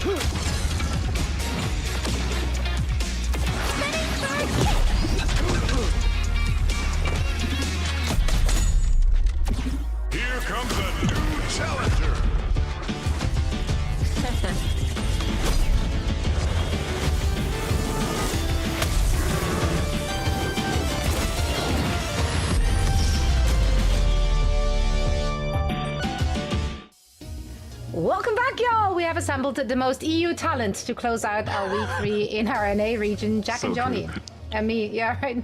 Here comes a new challenger. Welcome back, y'all! We have assembled the most EU talent to close out our week 3 in our NA region. Jack and Johnny. Good. And me, yeah, right.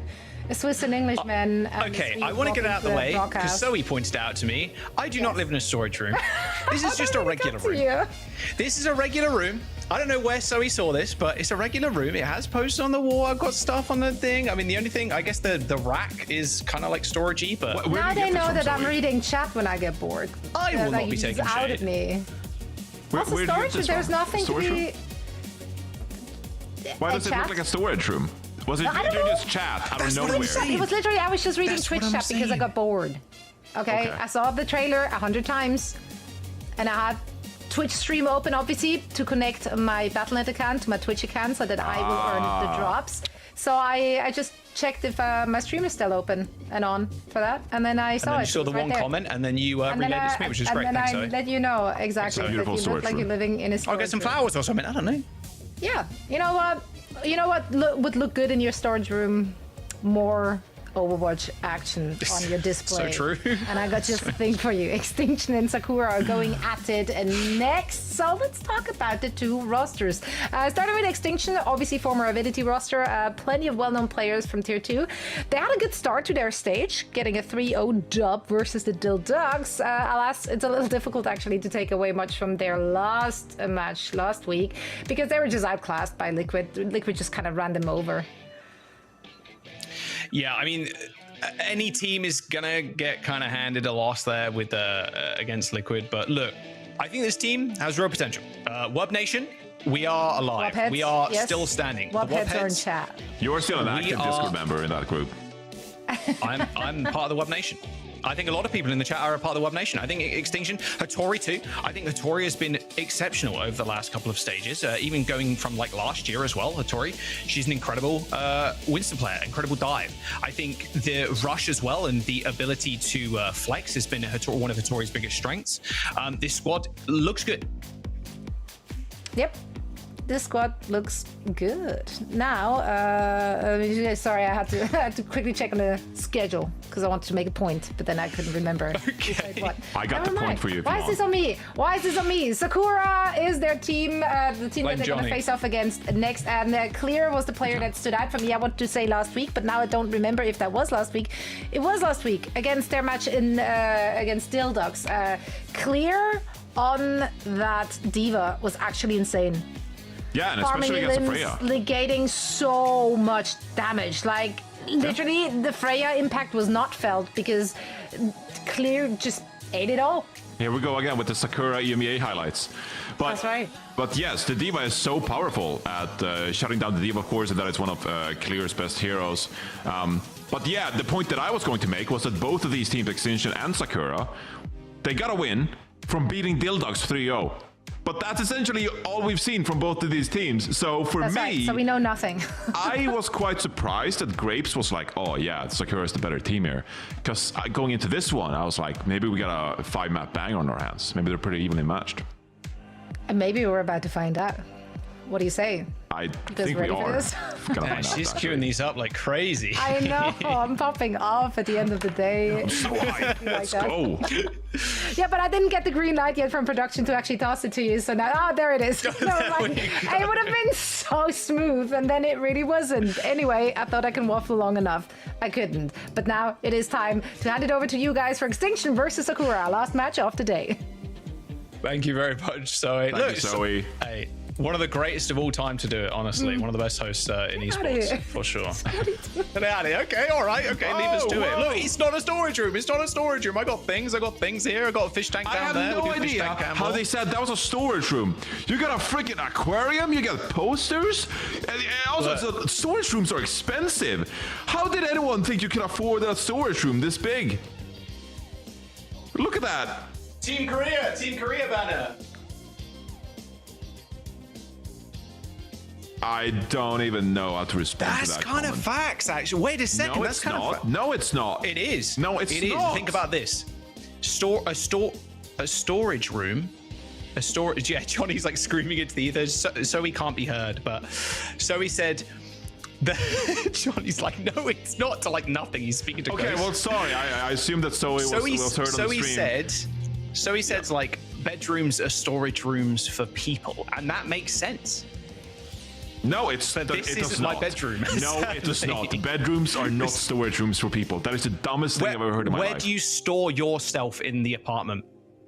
A Swiss and Englishman. Okay, I want to get it out of the way because Zoe pointed out to me, I do not live in a storage room. This is just a regular room. This is a regular room. I don't know where Zoe saw this, but it's a regular room. It has posters on the wall. I've got stuff on the thing. I mean, the only thing, I guess the rack is kind of like storage-y, but... Now they know that I'm reading chat when I get bored. I will not be taking shade. Out at me. Also, Where storage, there's nothing to be... Why does it look like a storage room? Was it just chat out of nowhere? It was literally, I was just reading Twitch chat because I got bored. Okay? I saw the trailer 100 times, and I had Twitch stream open, obviously, to connect my Battle.net account to my Twitch account so that I will earn the drops. So I just checked if my stream is still open and on for that, and then I saw and then it. You saw the one comment, and then you relayed it to me, which is great. And then Thanks, I Zoe. let you know exactly that you look like you're living in a storage I'll get some room. flowers or something. I don't know. Yeah, you know what? You know what would look good in your storage room? More Overwatch action on your display. So true. And I got just a thing for you. Extinction and Sakura are going at it next. So let's talk about the two rosters. Starting with Extinction, obviously former Avidity roster. Plenty of well-known players from Tier 2. They had a good start to their stage, getting a 3-0 dub versus the Dill Dogs. Alas, it's a little difficult actually to take away much from their last match last week because they were just outclassed by Liquid. Liquid just kind of ran them over. Yeah, I mean, any team is gonna get kind of handed a loss there with against Liquid. But look, I think this team has real potential. Wub Nation, we are alive. Wubheads, we are yes. still standing. Wubheads are in chat. You're still an active Discord member in that group. I'm part of the Wub Nation. I think a lot of people in the chat are a part of the Wub Nation. I think Extinction, Hattori too. I think Hattori has been exceptional over the last couple of stages, even going from like last year as well. Hattori, she's an incredible Winston player, incredible dive. I think the rush as well and the ability to flex has been one of Hattori's biggest strengths. This squad looks good. Yep. This squad looks good. Now, sorry, I had to quickly check on the schedule because I wanted to make a point, but then I couldn't remember. Okay. What. I got the point for you. Why is this on me? Why is this on me? Sakura is their team, the team that they're going to face off against next. And Clear was the player that stood out for me. I wanted to say last week, but now I don't remember if that was last week. It was last week against their match in against Dill Dogs. Clear on that Diva was actually insane. Yeah, and especially against the Freya. Negating so much damage. Like, literally, the Freya impact was not felt because Clear just ate it all. Here we go again with the Sakura EMEA highlights. But, that's right. But yes, the Diva is so powerful at shutting down the Diva, of course, and that is one of Clear's best heroes. But yeah, the point that I was going to make was that both of these teams, Extinction and Sakura, they got a win from beating Dill Dogs 3-0. But that's essentially all we've seen from both of these teams. So for that's me, right. So we know nothing. I was quite surprised that Grapes was like, oh yeah, Sakura is the better team here. Because going into this one, I was like, maybe we got a 5-map bang on our hands. Maybe they're pretty evenly matched. And maybe we're about to find out. What do you say? I think we are. Yeah, she's queuing these up like crazy. I know. I'm popping off at the end of the day. I'm so hyped. Let's go. Yeah, but I didn't get the green light yet from production to actually toss it to you. So now, there it is. So like, it would have been so smooth, and then it really wasn't. Anyway, I thought I can waffle long enough. I couldn't. But now it is time to hand it over to you guys for Extinction versus Sakura, last match of the day. Thank you very much, Zoe. Thank you, Zoe. Hey, one of the greatest of all time to do it, honestly. One of the best hosts in esports, for sure. Get out of here. Okay, all right. Okay, leave us to it. Look, it's not a storage room. It's not a storage room. I got things here. I got a fish tank down there. I have no idea how they said that was a storage room. You got a freaking aquarium. You got posters. And also, storage rooms are expensive. How did anyone think you could afford a storage room this big? Look at that. Team Korea banner. I don't even know how to respond to That's that kind of comment. facts, actually. Wait a second. No, That's it's kind not. of No, it's not. It is. No, it's It is. not. Think about this. A storage room. A storage. Yeah, Johnny's like screaming into the ether, so he can't be heard. But so he said. Johnny's like, no, it's not. To like nothing. He's speaking to. Okay, ghosts. well, sorry. I assumed that Zoe was heard on the stream. So he said, like, bedrooms are storage rooms for people, and that makes sense. No, it This does isn't not. my bedroom. No, it does sadly. not. Bedrooms are not storage rooms for people. That is the dumbest thing I've ever heard in my life. Where do you store yourself in the apartment?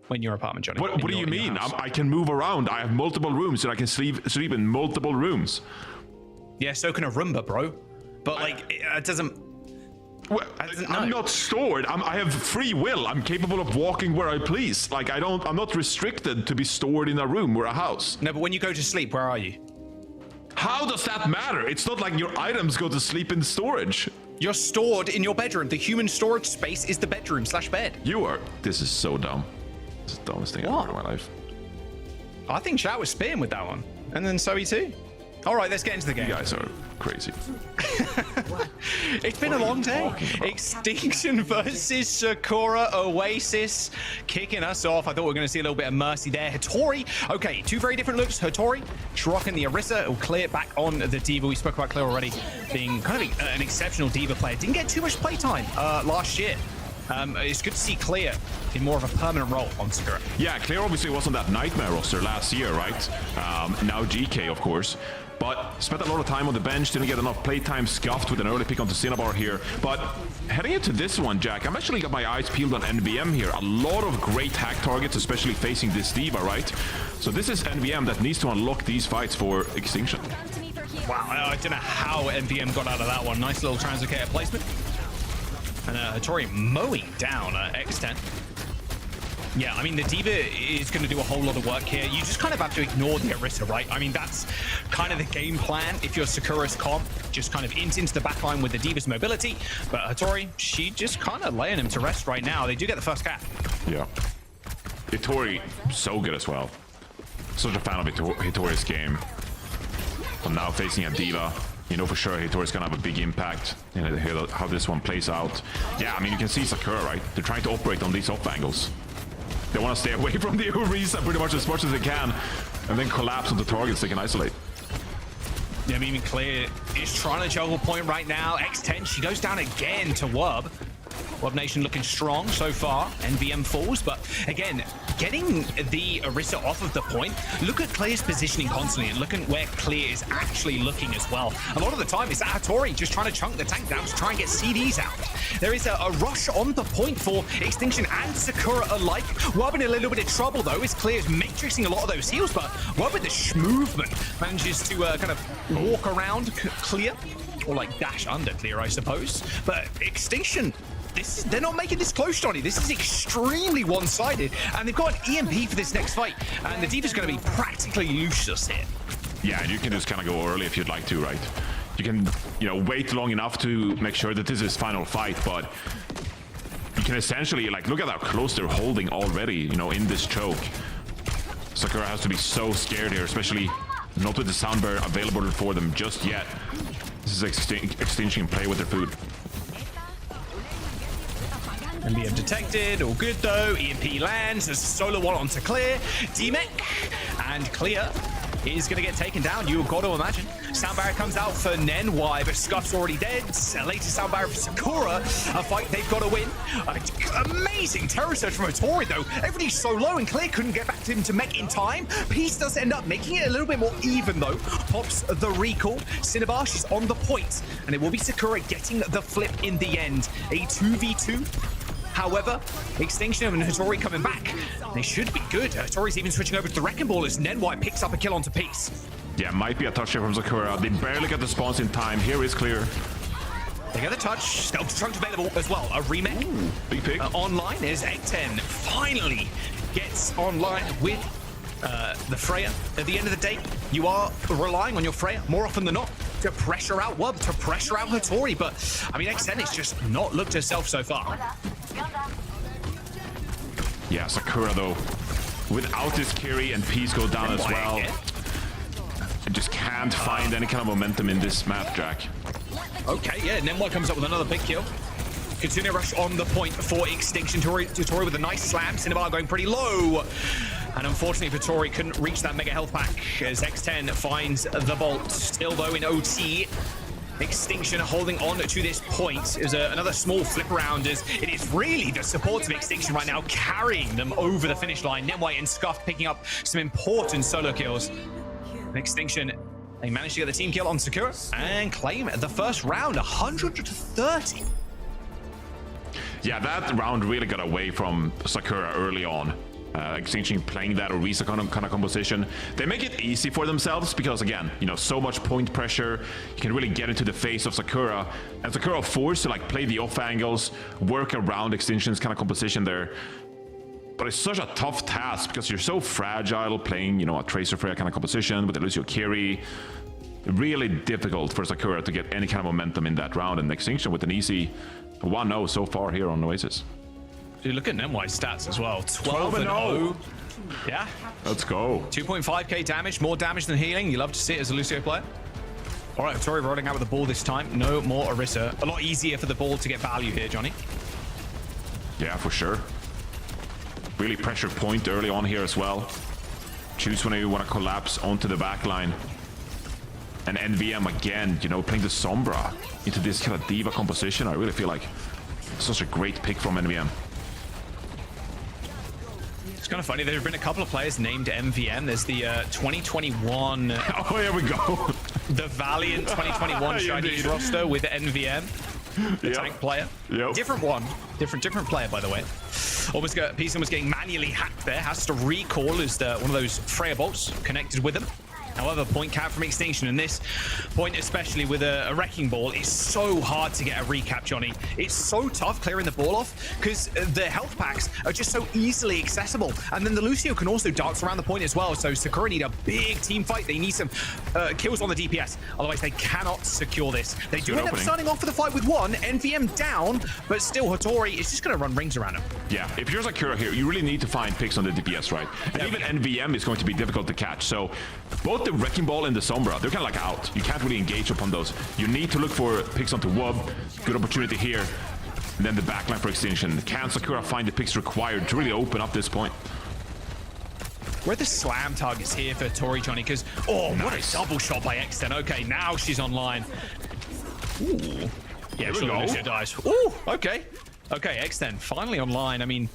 When your apartment, Johnny? What do you mean? I can move around. I have multiple rooms, and I can sleep in multiple rooms. Yeah, so can a Roomba, bro. But like, it doesn't. Well, I'm not stored. I have free will. I'm capable of walking where I please. Like I'm not restricted to be stored in a room or a house. No, but when you go to sleep, where are you? How does that matter? It's not like your items go to sleep in storage. You're stored in your bedroom. The human storage space is the bedroom/bed. You are. This is so dumb. This is the dumbest thing I've heard in my life. I think Chat was spitting with that one, and then Zoe too. All right, let's get into the game. You guys are crazy. It's been a long day. Extinction versus Sakura Oasis kicking us off. I thought we were going to see a little bit of mercy there. Hattori, okay, two very different looks. Hattori, rocking the Orisa. It'll clear back on the D.Va. We spoke about Clear already being kind of an exceptional D.Va player. Didn't get too much playtime last year. It's good to see Clear in more of a permanent role on Sakura. Yeah, Clear obviously was on that Nightmare roster last year, right? Now GK, of course. But spent a lot of time on the bench, didn't get enough playtime, scuffed with an early pick onto Cinnabar here. But heading into this one, Jack, I'm actually got my eyes peeled on NBM here. A lot of great hack targets, especially facing this D.Va, right? So this is NBM that needs to unlock these fights for Extinction. Wow, I don't know how NBM got out of that one. Nice little translocator placement. And Hattori mowing down X10. Yeah, I mean, the D.Va is going to do a whole lot of work here. You just kind of have to ignore the Orisa, right? I mean, that's kind of the game plan if you're Sakura's comp. Just kind of into the backline with the D.Va's mobility. But Hattori, she just kind of laying him to rest right now. They do get the first cap. Yeah. Hattori, so good as well. Such a fan of Hattori's game. But now facing a D.Va, you know for sure Hattori's gonna have a big impact in how this one plays out. Yeah, I mean, you can see Sakura, right? They're trying to operate on these off angles. They want to stay away from the Orisa pretty much as they can, and then collapse on the targets they can isolate. Yeah, I mean, Clear is trying to juggle point right now. X10, she goes down again to Wub. Wub Nation looking strong so far. NVM falls, but again, getting the Orisa off of the point. Look at Clear's positioning constantly, and look at where Clear is actually looking as well. A lot of the time, it's Hattori just trying to chunk the tank down to try and get CDs out. There is a rush on the point for Extinction and Sakura alike. Wub in a little bit of trouble, though, as Clear's matrixing a lot of those heals, but Wub with the movement manages to kind of walk around Clear, or like dash under Clear, I suppose. But Extinction, they're not making this close, Johnny. This is extremely one-sided, and they've got an EMP for this next fight, and the D.Va's going to be practically useless here. Yeah, and you can just kind of go early if you'd like to, right? You can, wait long enough to make sure that this is final fight, but you can essentially, like, look at how close they're holding already, in this choke. Sakura has to be so scared here, especially not with the sound barrier available for them just yet. This is Extinction play with their food. NBM detected, all good though. EMP lands, a solo one onto Clear. D-Mech and Clear is going to get taken down, you've got to imagine. Sound barrier comes out for Nenwai, but Scuff's already dead. Later sound barrier for Sakura, a fight they've got to win. Amazing terror surge from Hattori though. Everybody's so low and Clear couldn't get back to him to Mech in time. Peace does end up making it a little bit more even though. Pops the recall. Cinnabar, she's on the point, and it will be Sakura getting the flip in the end. A 2v2. However, Extinction and Hattori coming back. They should be good. Hattori's even switching over to the Wrecking Ball as Nenwai picks up a kill onto Peace. Yeah, might be a touch here from Sakura. They barely get the spawns in time. Here is Clear. They get a touch. Stealth Trunk available as well. A remake. Big pick. Online is X10 finally gets online with the Freya. At the end of the day, you are relying on your Freya more often than not to pressure out Wub, to pressure out Hattori. But, I mean, X10 has just not looked herself so far. Yeah, Sakura, though, without this carry and Peace go down as well. I just can't find any kind of momentum in this map, Jack. Okay, yeah, Nemwa comes up with another big kill. Continue rush on the point for Extinction. Tori with a nice slam. Cinnabar going pretty low. And unfortunately for Tori, couldn't reach that mega health pack as X10 finds the bolt. Still though in OT. Extinction holding on to this point. Is another small flip around as it is really the supports of Extinction right now carrying them over the finish line. Nemwhite and Scuffed picking up some important solo kills. And Extinction, they managed to get the team kill on Sakura and claim the first round 100-30. Yeah, that round really got away from Sakura early on. Extinction playing that Orisa kind of composition. They make it easy for themselves because, again, you know, so much point pressure. You can really get into the face of Sakura. And Sakura forced to, like, play the off angles, work around Extinction's kind of composition there. But it's such a tough task because you're so fragile playing, you know, a Tracer Freya kind of composition with the Lucio Kiri. Really difficult for Sakura to get any kind of momentum in that round. And Extinction with an easy 1-0 so far here on Oasis. Dude, look at Nemwhite's stats as well. 12-0. Yeah. Let's go. 2.5k damage, more damage than healing. You love to see it as a Lucio player. All right, Tori rolling out with the ball this time. No more Orisa. A lot easier for the ball to get value here, Johnny. Yeah, for sure. Really pressure point early on here as well. Choose when you want to collapse onto the back line. And NVM again, you know, playing the Sombra into this kind of diva composition. I really feel like such a great pick from NVM. It's kind of funny. There have been a couple of players named MVM. There's the 2021. Oh, here we go. The Valiant 2021 Chinese roster with NVM, the tank player. Yep. Different one. Different player, by the way. Peace was getting manually hacked there. Has to recall as one of those Freya bolts connected with him. However, point cap from Extinction, and this point, especially with a Wrecking Ball, is so hard to get a recap, Johnny. It's so tough clearing the ball off because the health packs are just so easily accessible. And then the Lucio can also dance around the point as well. So Sakura need a big team fight. They need some kills on the DPS. Otherwise, they cannot secure this. They do end up starting off for the fight with one. NVM down, but still Hattori is just going to run rings around him. Yeah, if you're Sakura here, you really need to find picks on the DPS, right? And even NVM is going to be difficult to catch. So both the Wrecking Ball and the Sombra, they're kind of like out. You can't really engage upon those. You need to look for picks onto Wub. Good opportunity here. And then the backline for Extinction. Can Sakura find the picks required to really open up this point? Where are the slam targets here for Tori, Johnny? Because, oh, what a double shot by X10. Okay, now she's online. Ooh. Yeah, Lucio dies. Ooh, okay. Okay, X10 finally online. I mean,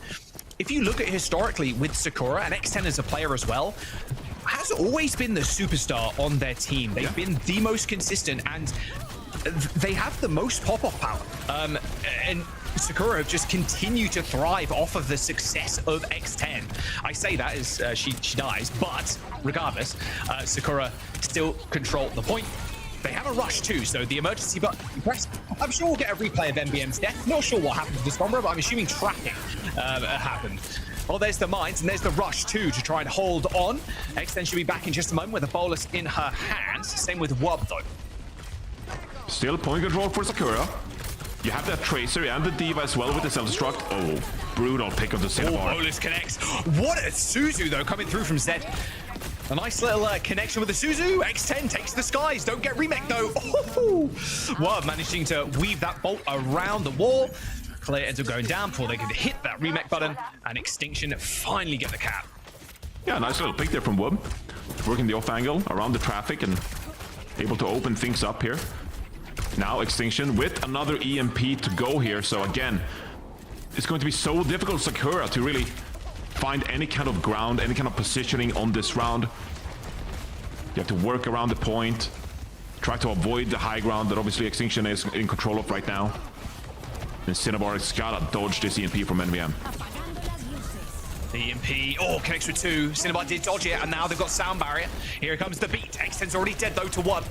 if you look at historically with Sakura, and X10 as a player as well, has always been the superstar on their team. They've been the most consistent, and they have the most pop-off power. And Sakura have just continued to thrive off of the success of X10. I say that as she dies, but regardless, Sakura still control the point. They have a rush too, so the emergency button press. I'm sure we'll get a replay of NBM's death. Not sure what happened to the Sombra, but I'm assuming tracking happened. Well, there's the mines, and there's the rush too to try and hold on. X10 should be back in just a moment with a bolus in her hands. Same with Wub though. Still point control for Sakura. You have that Tracer and the Diva as well with the self-destruct. Oh, brutal pick of the Cinnabar. Oh, bolus connects. What a Suzu though, coming through from Zed. A nice little connection with the Suzu. X10 takes the skies. Don't get remake though. Wub managing to weave that bolt around the wall. Claire ends up going down before they can hit that remake button, and Extinction finally get the cap. Yeah, nice little pick there from Wub. Working the off angle around the traffic and able to open things up here. Now Extinction with another EMP to go here. So again, it's going to be so difficult, Sakura, to really find any kind of ground, any kind of positioning on this round. You have to work around the point, try to avoid the high ground that obviously Extinction is in control of right now. And Cinnabar has gotta dodge this EMP from NVM. The EMP, connects with two. Cinnabar did dodge it, and now they've got sound barrier. Here comes the beat. X10's already dead though to one.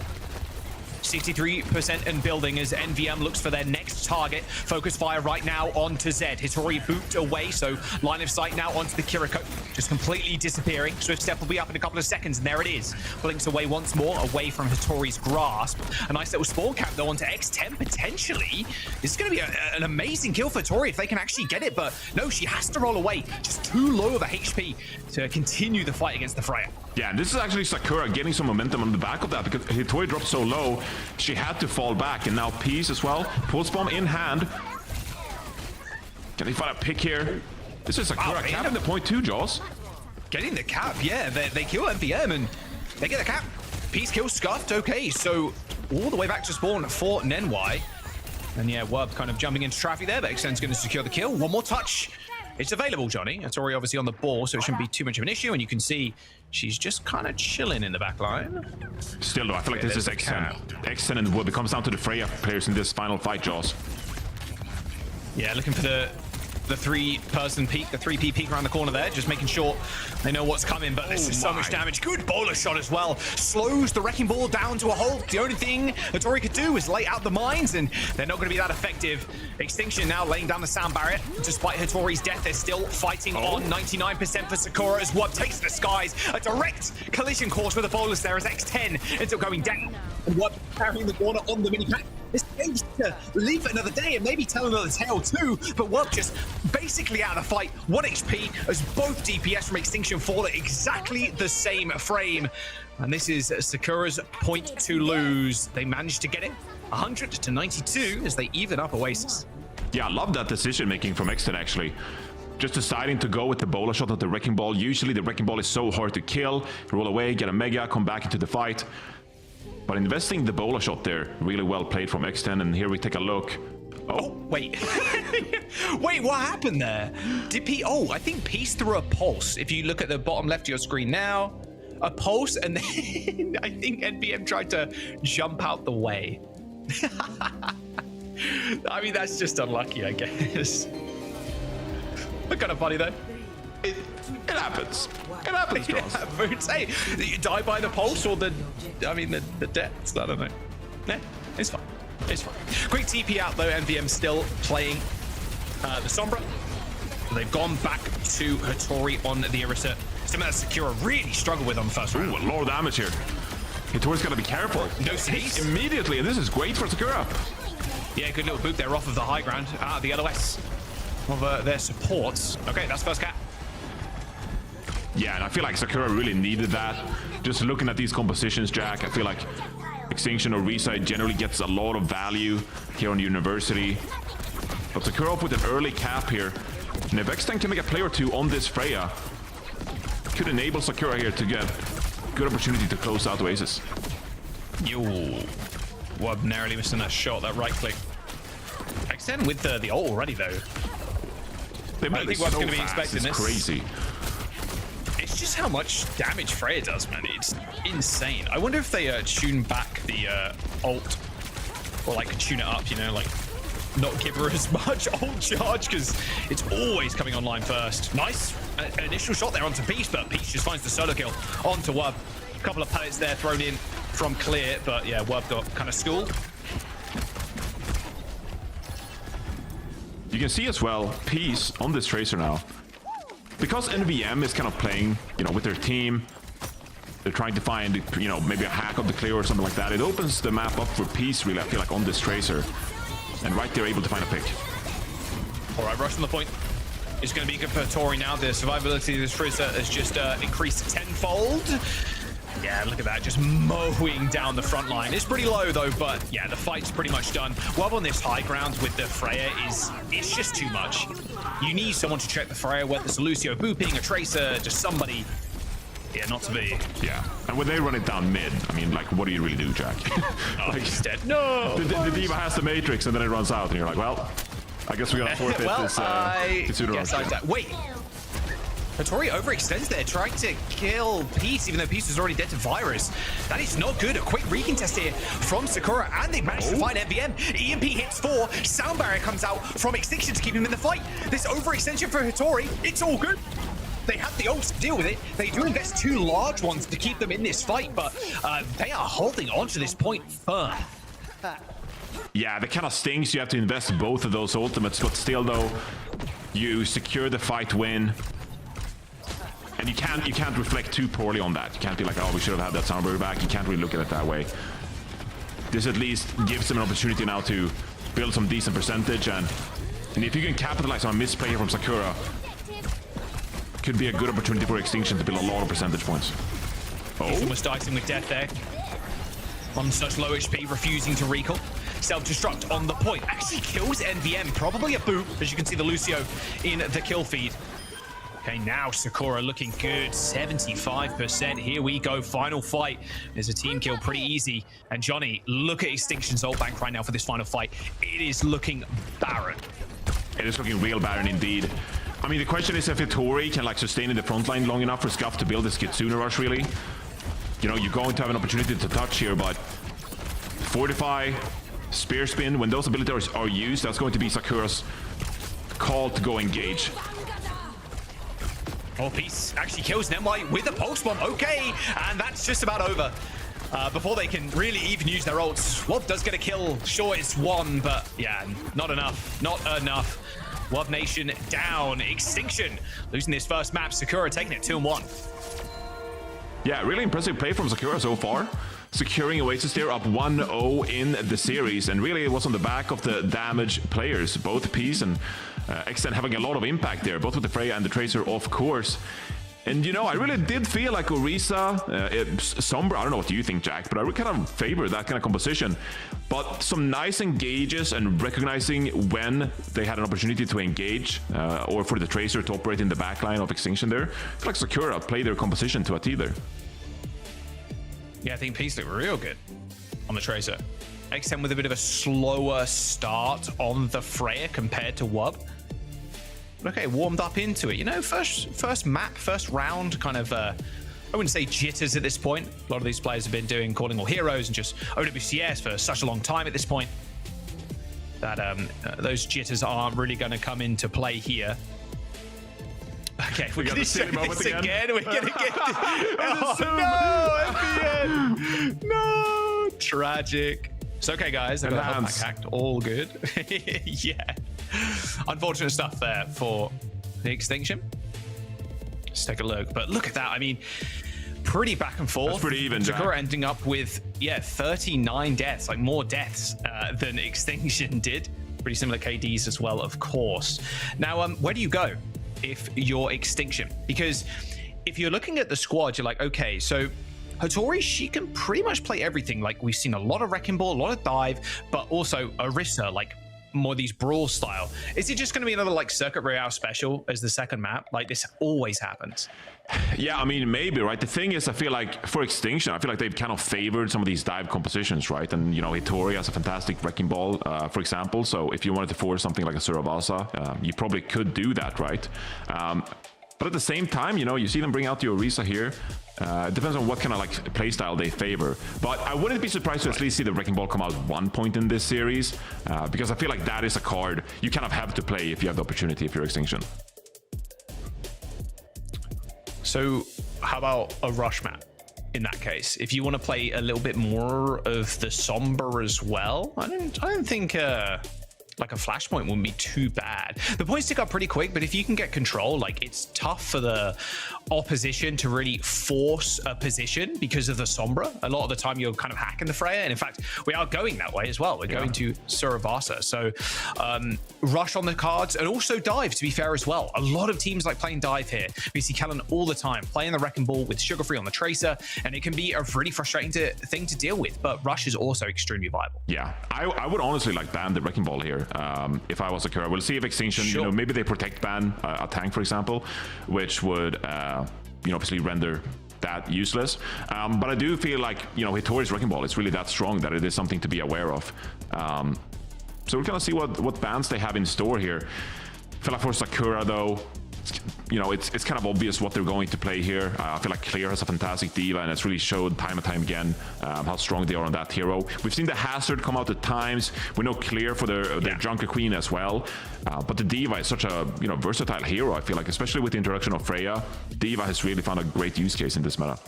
63% and building as NVM looks for their next target. Focus fire right now onto Zed. Hitori booped away, so line of sight now onto the Kiriko. Just completely disappearing. Swift Step will be up in a couple of seconds, and there it is. Blinks away once more, away from Hitori's grasp. A nice little spawn camp, though, onto X10, potentially. This is going to be an amazing kill for Hitori if they can actually get it, but no, she has to roll away. Just too low of a HP to continue the fight against the Freya. Yeah, this is actually Sakura getting some momentum on the back of that because Hitori dropped so low, she had to fall back, and now Peace as well. Pulse bomb in hand. Can they find a pick here? This is Sakura capping the point too, Jaws. Getting the cap, yeah. They kill MVM and they get the cap. Peace kills Scuffed, okay. So all the way back to spawn for Nenwai. And yeah, Wub kind of jumping into traffic there, but Extend's going to secure the kill. One more touch. It's available, Johnny. Hitori obviously on the ball, so it shouldn't be too much of an issue. And you can see she's just kind of chilling in the back line. Still though, I feel like this is X10. X10 and Wub. It comes down to the Freya players in this final fight, Jaws. Yeah, looking for the three-person peek, the 3P peek around the corner there, just making sure they know what's coming, but this is so much damage. Good bowler shot as well. Slows the Wrecking Ball down to a halt. The only thing Hitori could do is lay out the mines, and they're not going to be that effective. Extinction now laying down the sound barrier. Despite Hitori's death, they're still fighting on 99% for Sakura as Wub takes the skies. A direct collision course with the bowlers there as X10 ends up going down. And Wub carrying the corner on the mini-pack. This game's to live another day and maybe tell another tale too, but Wub just basically out of the fight. 1 HP as both DPS from Extinction fall at exactly the same frame. And this is Sakura's point to lose. They managed to get it 100 to 92 as they even up Oasis. Yeah, I love that decision making from Exton actually. Just deciding to go with the bowler shot of the Wrecking Ball. Usually the Wrecking Ball is so hard to kill. Roll away, get a mega, come back into the fight. But investing the bowler shot there, really well played from X10, and here we take a look. Oh, wait. Wait, what happened there? I think Peace threw a pulse. If you look at the bottom left of your screen now, a pulse, and then I think NBM tried to jump out the way. I mean, that's just unlucky, I guess. But kind of funny, though. It happens. It happens, Ross. Yeah, but say, you die by the pulse or the deaths. I don't know. Yeah, it's fine. It's fine. Quick TP out though. NVM still playing the Sombra. They've gone back to Hitori on the Orisa. Something that Sakura really struggled with on the first round. Ooh, a lot of damage here. Hitori's got to be careful. No cities. Immediately, and this is great for Sakura. Yeah, good little boot there off of the high ground. The LOS of their supports. Okay, that's first cap. Yeah, and I feel like Sakura really needed that. Just looking at these compositions, Jack, I feel like Extinction or Orisa generally gets a lot of value here on University. But Sakura up with an early cap here. And if X10 can make a play or two on this Freya, could enable Sakura here to get good opportunity to close out Oasis. Yo, Wub narrowly missing that shot, that right click. X10 with the ult already though. They I don't think Wub's going to be fast. expecting It's this. Crazy. It's just how much damage Freya does, man. It's insane. I wonder if they tune back the ult, or like tune it up, you know, like not give her as much ult charge because it's always coming online first. Nice initial shot there onto Peace, but Peace just finds the solo kill onto Wub. A couple of pellets there thrown in from Clear, but yeah, Wub got kind of schooled. You can see as well, Peace on this Tracer now. Because NVM is kind of playing, you know, with their team, they're trying to find, you know, maybe a hack of the clear or something like that. It opens the map up for Peace, really, I feel like, on this Tracer. And right there, able to find a pick. All right, rush on the point. It's going to be good for Tori now. The survivability of this Frizzer has just increased tenfold. Yeah, look at that, just mowing down the front line. It's pretty low though, but yeah, the fight's pretty much done. Wub on this high ground with the Freya it's just too much. You need someone to check the Freya, whether it's a Lucio booping, a Tracer, just somebody. Yeah, not to be. Yeah, and when they run it down mid, I mean, like, what do you really do, Jack? Oh, like, he's dead. No! The Diva has the Matrix, and then it runs out, and you're like, well, I guess we gotta forfeit well, this guess I died. Wait! Hitori overextends there, trying to kill Peace, even though Peace was already dead to Virus. That is not good. A quick recontest here from Sakura, and they managed to find MVM. EMP hits 4. Sound barrier comes out from Extinction to keep him in the fight. This overextension for Hitori, it's all good. They have the ults to deal with it. They do invest 2 large ones to keep them in this fight, but they are holding on to this point firm. Yeah, that kind of stings. You have to invest both of those ultimates, but still, though, you secure the fight win. And you can't reflect too poorly on that. You can't be like, oh, we should have had that Soundbird back. You can't really look at it that way. This at least gives them an opportunity now to build some decent percentage, and if you can capitalize on a misplay here from Sakura, could be a good opportunity for Extinction to build a lot of percentage points. He's almost dicing with death there. On such low HP, refusing to recall. Self-destruct on the point. Actually kills NVM. Probably a boot, as you can see the Lucio in the kill feed. Okay, now Sakura looking good. 75%. Here we go. Final fight. There's a team kill pretty easy. And Johnny, look at Extinction's ult bank right now for this final fight. It is looking barren. It is looking real barren indeed. I mean, the question is if Hitori can like sustain in the front line long enough for Scuff to build this Kitsune rush, really. You know, you're going to have an opportunity to touch here, but Fortify, Spear Spin, when those abilities are used, that's going to be Sakura's call to go engage. Oh, Peace actually kills Nemwai with a pulse bomb. Okay, and that's just about over. Before they can really even use their ults. Wob does get a kill. Sure, it's one, but yeah, not enough. Not enough. Wob Nation down. Extinction losing this first map. Sakura taking it 2-1. Yeah, really impressive play from Sakura so far. Securing Oasis there up 1-0 in the series, and really it was on the back of the damage players, both Peace and Extend having a lot of impact there, both with the Freya and the Tracer, of course. And you know, I really did feel like Orisa, Sombra, I don't know what you think, Jack, but I really kind of favor that kind of composition. But some nice engages and recognizing when they had an opportunity to engage, or for the Tracer to operate in the backline of Extinction there. I feel like Sakura played their composition to a T there. Yeah, I think Peace looked real good on the Tracer. XM with a bit of a slower start on the Freya compared to Wub. Okay, warmed up into it. You know, first map, first round, kind of, I wouldn't say jitters at this point. A lot of these players have been calling all heroes and just OWCS for such a long time at this point that those jitters aren't really going to come into play here. Okay, we're going to show this again. We're going to get oh, no, at the end. No, tragic. It's okay, guys. They've got health pack hacked. All good. Yeah. Unfortunate stuff there for the Extinction. Let's take a look. But look at that. I mean, pretty back and forth. That's pretty even, Sakura ending up with, yeah, 39 deaths, like more deaths than Extinction did. Pretty similar KDs as well, of course. Now, where do you go if you're Extinction? Because if you're looking at the squad, you're like, okay, so Hitori, she can pretty much play everything. Like, we've seen a lot of Wrecking Ball, a lot of dive, but also Orisa, like more these brawl style. Is it just going to be another like Circuit Royale special as the second map? Like, this always happens. Yeah, I mean, maybe, right? The thing is, I feel like for Extinction, I feel like they've kind of favored some of these dive compositions, right? And, you know, Hitori has a fantastic Wrecking Ball, for example. So if you wanted to force something like a Suravasa, you probably could do that, right? But at the same time, you know, you see them bring out the Orisa here. It depends on what kind of like playstyle they favor. But I wouldn't be surprised to at least see the Wrecking Ball come out 1 point in this series, because I feel like that is a card you kind of have to play if you have the opportunity if you're Extinction. So how about a rush map in that case? If you want to play a little bit more of the Somber as well, I don't think like a flashpoint wouldn't be too bad. The points tick up pretty quick, but if you can get control, like, it's tough for the opposition to really force a position because of the Sombra. A lot of the time you're kind of hacking the Freya, and in fact we are going that way as well. We're going to Suravasa, so rush on the cards, and also dive, to be fair, as well. A lot of teams like playing dive here. We see Kellen all the time playing the Wrecking Ball with Sugar Free on the Tracer, and it can be a really frustrating thing to deal with, but rush is also extremely viable. Yeah, I would honestly like ban the Wrecking Ball here. If I was Sakura, we'll see if Extinction, you know, maybe they protect ban a tank, for example, which would, you know, obviously render that useless. But I do feel like, you know, Hitori's Wrecking Ball is really that strong that it is something to be aware of. So we're gonna see what bans they have in store here. I feel like for Sakura, though, you know, it's kind of obvious what they're going to play here. I feel like Clear has a fantastic diva, and it's really showed time and time again how strong they are on that hero. We've seen the Hazard come out at times. We know Clear for their Junker Queen as well. But the diva is such a, you know, versatile hero, I feel like, especially with the introduction of Freya. Diva has really found a great use case in this meta.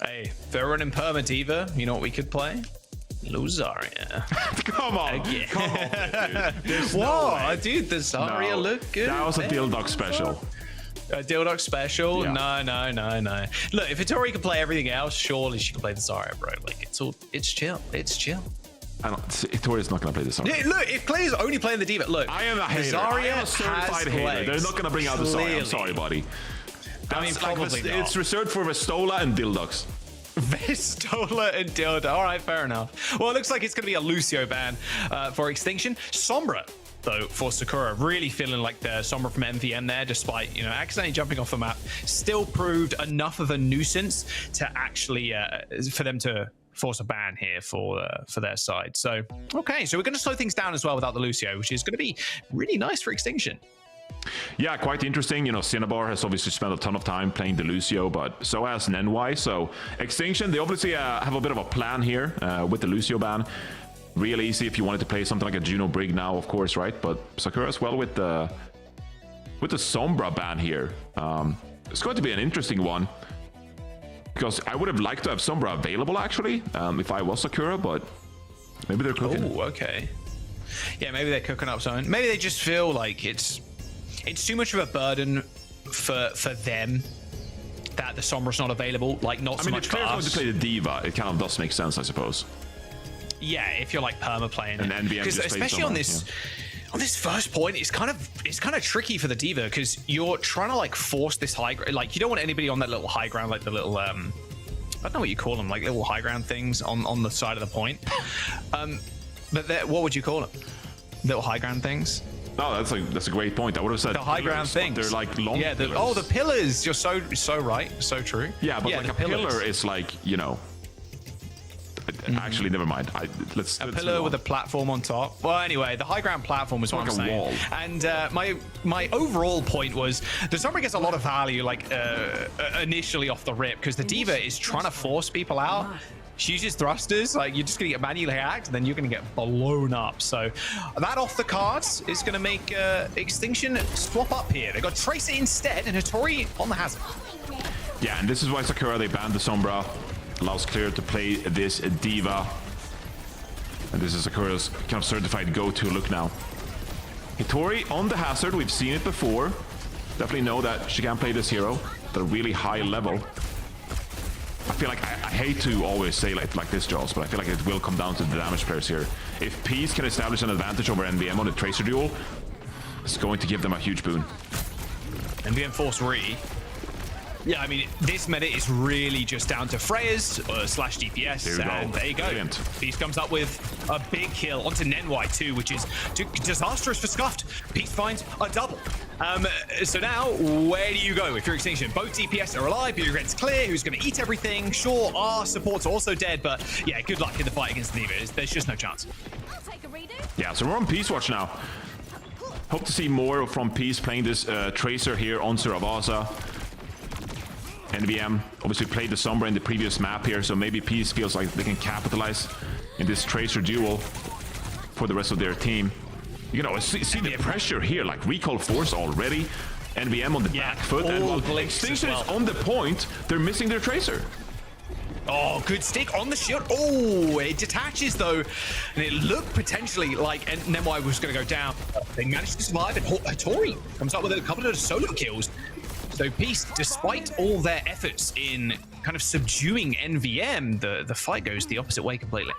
Hey, Veron and Perma Diva, you know what we could play? Luzaria. Come on. Again. Come on, dude. There's no Whoa, way. dude, the Zarya No, look good. that was a man. Dildoc special. A Dildoc special? Yeah. No. Look, if Hattori can play everything else, surely she can play the Zarya, bro. Like, it's chill. It's chill. Tori's not going to play this song. Yeah, look, if Clay's only playing the diva, look. I am a hater. I am a certified hater. They're not going to bring out the Zarya. I'm sorry, buddy. That's probably not. It's reserved for Vestola and Dildocs. Vestola and Dildo. All right, fair enough. Well, it looks like it's going to be a Lucio ban for Extinction. Sombra, though, for Sakura, really feeling like the Sombra from MVM there, despite, accidentally jumping off the map, still proved enough of a nuisance to actually, for them to force a ban here for their side. So, okay, so we're going to slow things down as well without the Lucio, which is going to be really nice for Extinction. Yeah, quite interesting. Cinnabar has obviously spent a ton of time playing the Lucio, but so has NY. So Extinction, they obviously have a bit of a plan here with the Lucio ban. Real easy if you wanted to play something like a Juno Brig now, of course, right? But Sakura as well with the Sombra ban here. It's going to be an interesting one, because I would have liked to have Sombra available actually, if I was Sakura, but maybe they're cooking. Oh, okay. Yeah, maybe they're cooking up something. Maybe they just feel like it's too much of a burden for them that the Sombra's not available. Like, not so much for if us. to play the Diva, it kind of does make sense, I suppose. Yeah, if you're like perma playing, and NBM just especially on this. Yeah. On this first point, it's kind of tricky for the Diva, because you're trying to like force this high ground. Like, you don't want anybody on that little high ground, like the little I don't know what you call them, like little high ground things on the side of the point. But what would you call them? Little high ground things? Oh, that's a great point. I would have said the high ground things. They're like long. Yeah. The pillars. You're so right. So true. Yeah, but like a pillar is like, Actually, never mind. Let's pillar with a platform on top. Well, anyway, the high ground platform is what I'm saying. Wall. And my overall point was the Sombra gets a lot of value, like initially off the rip, because the Diva is trying to force people out. She uses thrusters, like you're just gonna get manually hacked, and then you're gonna get blown up. So that off the cards is gonna make Extinction swap up here. They got Tracer instead, and Hattori on the hazard. Yeah, and this is why Sakura, they banned the Sombra. Allows Clear to play this Diva. And this is Sakura's kind of certified go-to look now. Hattori on the hazard, we've seen it before. Definitely know that she can play this hero at a really high level. I feel like I hate to always say like this, Jaws, but I feel like it will come down to the damage players here. If Peace can establish an advantage over NBM on the Tracer duel, it's going to give them a huge boon. NBM Force Re. Yeah, I mean, this meta is really just down to Freya's slash DPS, and there you go. Brilliant. Peace comes up with a big kill onto Nenwai too, which is disastrous for Scuffed. Peace finds a double. So now, where do you go if you're Extinction? Both DPS are alive, but you're against Clear, who's going to eat everything. Sure, our support's also dead, but yeah, good luck in the fight against the Diva. There's just no chance. Yeah, so we're on Peace Watch now. Hope to see more from Peace playing this Tracer here on Suravasa. NBM obviously played the Sombra in the previous map here, so maybe Peace feels like they can capitalize in this Tracer duel for the rest of their team. See the pressure here, like recall force already. NBM on the back foot, and while Extinction is on the point, they're missing their Tracer. Oh, good stick on the shield. Oh, it detaches though, and it looked potentially like Nemai was going to go down. They managed to survive, and Hattori comes up with a couple of solo kills. So Peace, despite all their efforts in kind of subduing NVM, the fight goes the opposite way completely.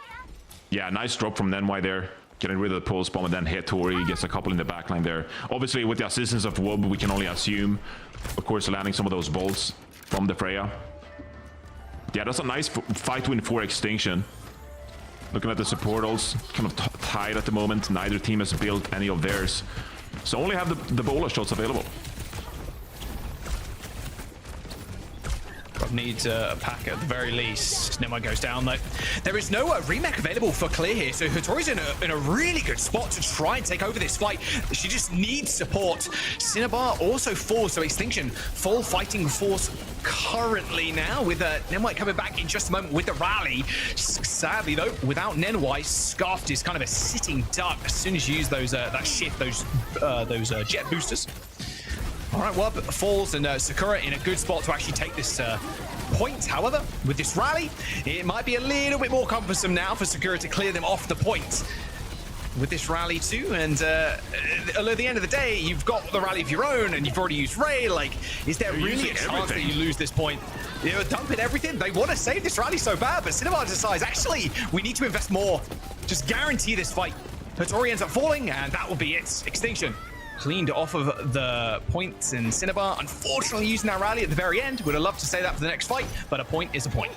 Yeah, nice drop from Nenwai there. Getting rid of the pulse bomb, and then Hattori gets a couple in the backline there. Obviously, with the assistance of Wub, we can only assume, of course, landing some of those bolts from the Freya. Yeah, that's a nice fight win for Extinction. Looking at the supportals, kind of tied at the moment. Neither team has built any of theirs. So only have the bola shots available. Needs a pack at the very least. Nemai goes down though. There is no remake available for Clear here, so Hattori's in a really good spot to try and take over this fight. She just needs support. Cinnabar also falls, so Extinction full fighting force currently now, with Nenwai coming back in just a moment with the rally. Sadly though, without Nenwai, Scuffed is kind of a sitting duck as soon as you use those that shift, those jet boosters. All right, Wub falls, and Sakura in a good spot to actually take this point, however, with this rally, it might be a little bit more cumbersome now for Sakura to clear them off the point with this rally too. And at the end of the day, you've got the rally of your own and you've already used Ray. Like, is there really a chance that you lose this point? You're dumping everything. They want to save this rally so bad, but Cinema decides, actually, we need to invest more. Just guarantee this fight. Hattori ends up falling, and that will be it. Extinction cleaned off of the points, and Cinnabar, unfortunately, using that rally at the very end. Would have loved to say that for the next fight, but a point is a point.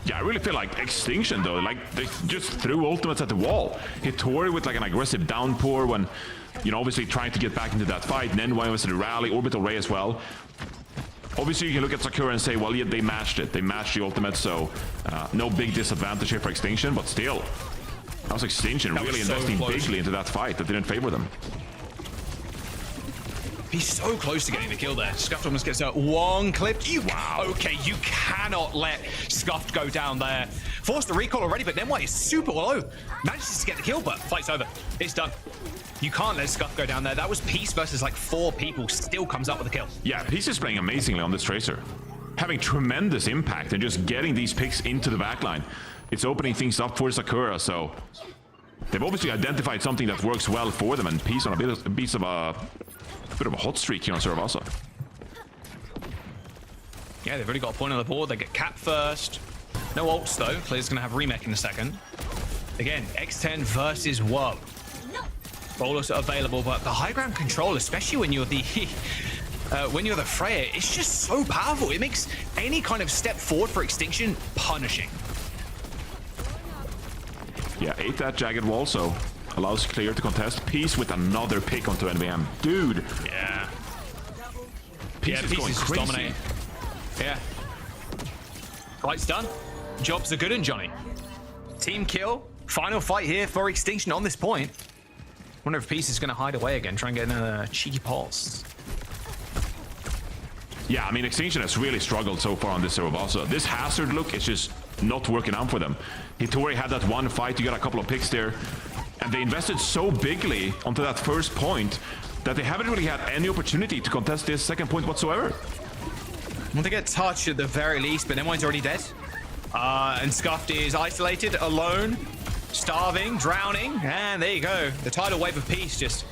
Yeah, I really feel like Extinction, though, like, they just threw ultimates at the wall. Hattori with, like, an aggressive downpour when, you know, obviously trying to get back into that fight. And then when it was the rally, Orbital Ray as well. Obviously, you can look at Sakura and say, well, yeah, they matched it. They matched the ultimate, so no big disadvantage here for Extinction, but still. That was Extinction really investing bigly into that fight that didn't favor them. He's so close to getting the kill there. Scuffed almost gets out one clip. Wow. Okay, you cannot let Scuffed go down there. Forced the recall already, but Nemway is super low. Manages to get the kill, but fight's over. It's done. You can't let Scuff go down there. That was Peace versus like 4 people. Still comes up with a kill. Yeah, Peace is playing amazingly on this Tracer. Having tremendous impact and just getting these picks into the backline. It's opening things up for Sakura, so they've obviously identified something that works well for them, and Peace on a bit of a hot streak here on Suravasa. Yeah, they've already got a point on the board. They get Cap first. No ults though. Clear's gonna have remake in a second. Again, X10 versus WoW. Bolus are available, but the high ground control, especially when you're the Freya, it's just so powerful. It makes any kind of step forward for Extinction punishing. Yeah, 8 that jagged wall, so allows Clear to contest. Peace with another pick onto NVM. Dude. Yeah. Peace is going just crazy. Dominating. Yeah. Fight's done. Jobs are good and Johnny. Team kill. Final fight here for Extinction on this point. Wonder if Peace is going to hide away again, try and get another cheeky pulse. Yeah, I mean, Extinction has really struggled so far on this Suravasa. This Hazard look is just not working out for them. Hattori had that one fight, you got a couple of picks there, and they invested so bigly onto that first point that they haven't really had any opportunity to contest this second point whatsoever. Want to get touched at the very least, but Nemoine's already dead. And Scuffed is isolated, alone, starving, drowning, and there you go. The tidal wave of Peace just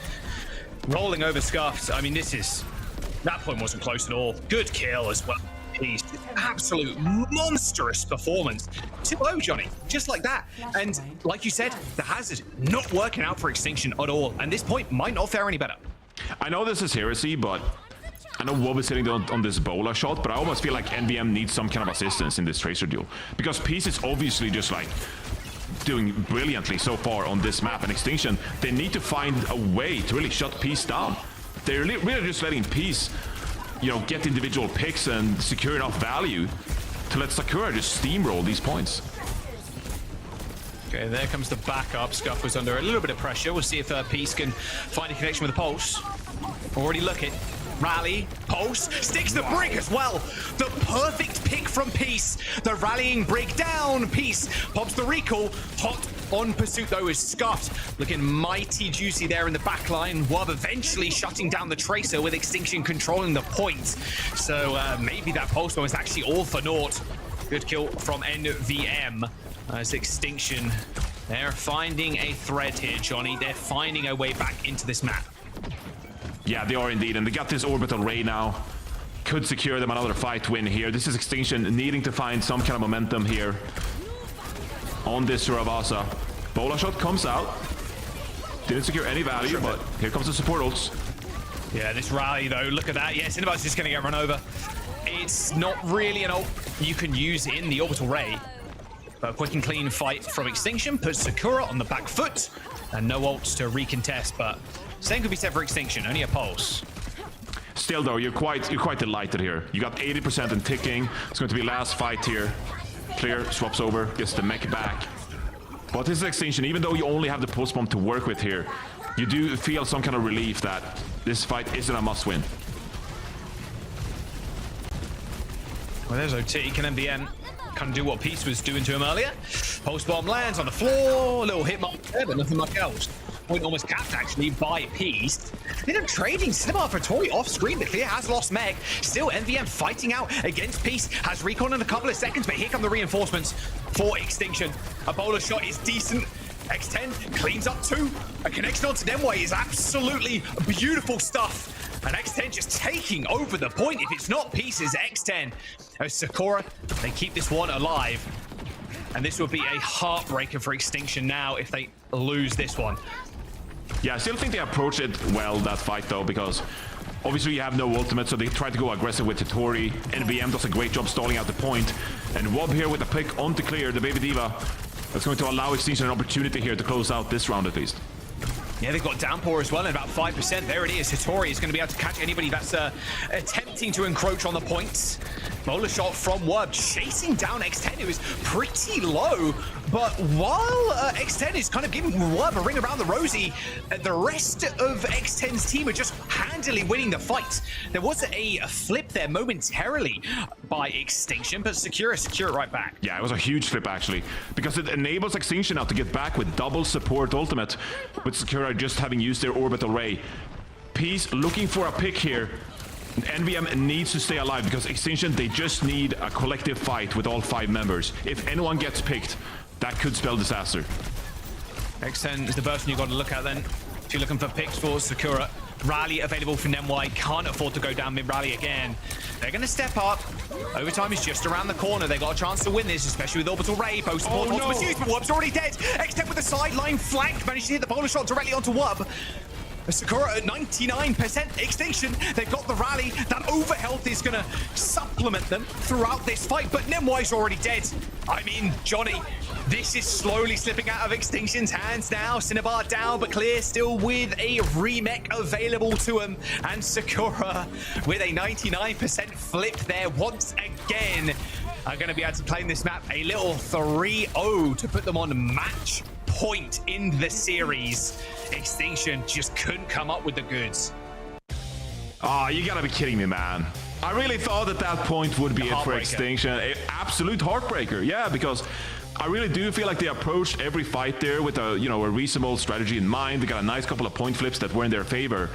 rolling over Scuffed. I mean, that point wasn't close at all. Good kill as well. Peace. Absolute monstrous performance. 2-0, Johnny. Just like that. And like you said, the Hazard not working out for Extinction at all. And this point might not fare any better. I know this is heresy, but I know Wob is sitting on this Bola shot, but I almost feel like NVM needs some kind of assistance in this Tracer duel. Because Peace is obviously just like doing brilliantly so far on this map, and Extinction, they need to find a way to really shut Peace down. They're really just letting Peace, you know, get individual picks and secure enough value to let Sakura just steamroll these points. Okay, there comes the backup. Scuff was under a little bit of pressure. We'll see if Peace can find a connection with the Pulse. Already looking. Rally, Pulse, sticks the Brig as well. The perfect pick from Peace. The rallying Brig down. Peace pops the recall. Hot on pursuit though is Scuffed. Looking mighty juicy there in the back line. Wob eventually shutting down the Tracer with Extinction controlling the point. So maybe that Pulse one was actually all for naught. Good kill from NVM. As Extinction, they're finding a thread here, Johnny. They're finding a way back into this map. Yeah, they are indeed, and they got this Orbital Ray now. Could secure them another fight win here. This is Extinction needing to find some kind of momentum here on this Suravasa. Bola shot comes out. Didn't secure any value, but here comes the support ults. Yeah, this rally though, look at that. Yeah, Cinnabar's just gonna get run over. It's not really an ult you can use in the Orbital Ray. But a quick and clean fight from Extinction puts Sakura on the back foot, and no ults to recontest, but same could be said for Extinction, only a Pulse. Still though, you're quite delighted here. You got 80% in ticking. It's going to be last fight here. Clear, swaps over, gets the mech back. But this is Extinction, even though you only have the pulse bomb to work with here, you do feel some kind of relief that this fight isn't a must-win. Well, there's OT, can MBN kind of do what Peace was doing to him earlier. Pulse bomb lands on the floor, a little hit mark there, but nothing much else. point almost capped actually by Peace. They're trading Cinnabar for Tori off screen. The Clear has lost Meg. Still NVM fighting out against Peace. Has recon in a couple of seconds, but here come the reinforcements for Extinction. A bowler shot is decent. X10 cleans up 2. A connection onto Nemway is absolutely beautiful stuff. And X10 just taking over the point. If it's not Peace's X10. As Sakura, they keep this one alive. And this would be a heartbreaker for Extinction now if they lose this one. Yeah, I still think they approached it well, that fight, though, because obviously you have no ultimate, so they try to go aggressive with Tori. NVM does a great job stalling out the point. And Wob here with the pick onto Clear, the Baby Diva. That's going to allow Extinction an opportunity here to close out this round at least. Yeah, they've got Downpour as well, and about 5%. There it is. Hitori is going to be able to catch anybody that's attempting to encroach on the points. Bowler shot from Wub, chasing down X10, who is pretty low. But while X10 is kind of giving Wub a ring around the rosy, the rest of X10's team are just handily winning the fight. There was a flip there momentarily by Extinction, but secure it right back. Yeah, it was a huge flip, actually, because it enables Extinction now to get back with double support ultimate, with Sakura just having used their orbital ray. Peace looking for a pick here. NVM needs to stay alive because Extinction, they just need a collective fight with all 5 members. If anyone gets picked, that could spell disaster. X10 is the person you've got to look at then. If you're looking for picks for Sakura. Rally available for Nemway. Can't afford to go down mid-rally again. They're going to step up. Overtime is just around the corner. They got a chance to win this, especially with Orbital Ray. Both support ultimate used, but Wub's already dead. X10 with the sideline flank. Managed to hit the bowler shot directly onto Wub. Sakura at 99% Extinction. They've got the rally. That overhealth is going to supplement them throughout this fight, but Nemway's already dead. I mean, Johnny, this is slowly slipping out of Extinction's hands now. Cinnabar down, but Clear still with a remech available to him. And Sakura with a 99% flip there once again are going to be able to play in this map a little 3-0 to put them on match point in the series. Extinction just couldn't come up with the goods. Oh, you gotta be kidding me, man. I really thought at that point would be it for Extinction. An absolute heartbreaker, yeah, because I really do feel like they approached every fight there with a reasonable strategy in mind. They got a nice couple of point flips that were in their favor.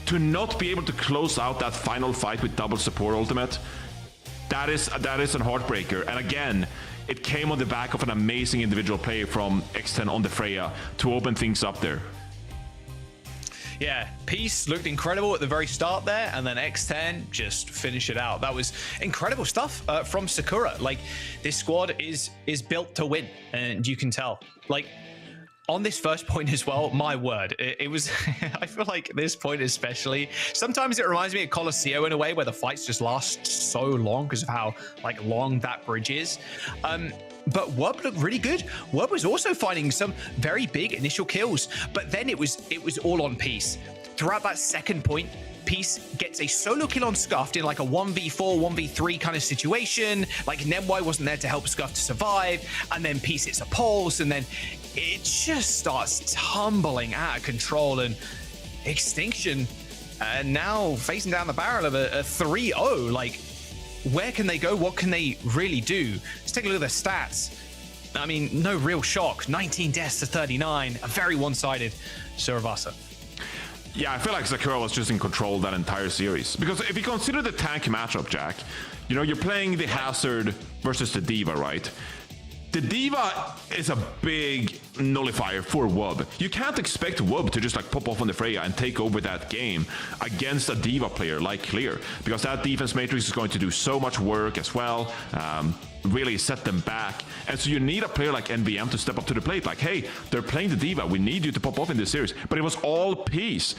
To not be able to close out that final fight with double support ultimate, that is a heartbreaker. And again, it came on the back of an amazing individual play from X10 on the Freya to open things up there. Yeah, Peace looked incredible at the very start there, and then X10 just finished it out. That was incredible stuff from Sakura. Like, this squad is built to win, and you can tell. Like, on this first point as well, my word, it was, I feel like this point especially, sometimes it reminds me of Colosseo in a way where the fights just last so long because of how like long that bridge is. But Wub looked really good. Wub was also finding some very big initial kills, but then it was all on Peace. Throughout that second point, Peace gets a solo kill on Scuffed in like a 1v4, 1v3 kind of situation. Like Nemway wasn't there to help Scuffed to survive, and then Peace hits a pulse, and then it just starts tumbling out of control, and Extinction now facing down the barrel of a 3-0. Like, where can they go? What can they really do? Let's take a look at the stats. I mean, no real shock. 19 deaths to 39. A very one-sided Suravasa. Yeah, I feel like Sakura was just in control of that entire series. Because if you consider the tank matchup, Jack, you're playing the Hazard versus the Diva, right? The Diva is a big nullifier for Wub. You can't expect Wub to just like pop off on the Freya and take over that game against a Diva player like Clear, because that defense matrix is going to do so much work as well, really set them back. And so you need a player like NVM to step up to the plate. Like, hey, they're playing the Diva. We need you to pop off in this series. But it was all Peace.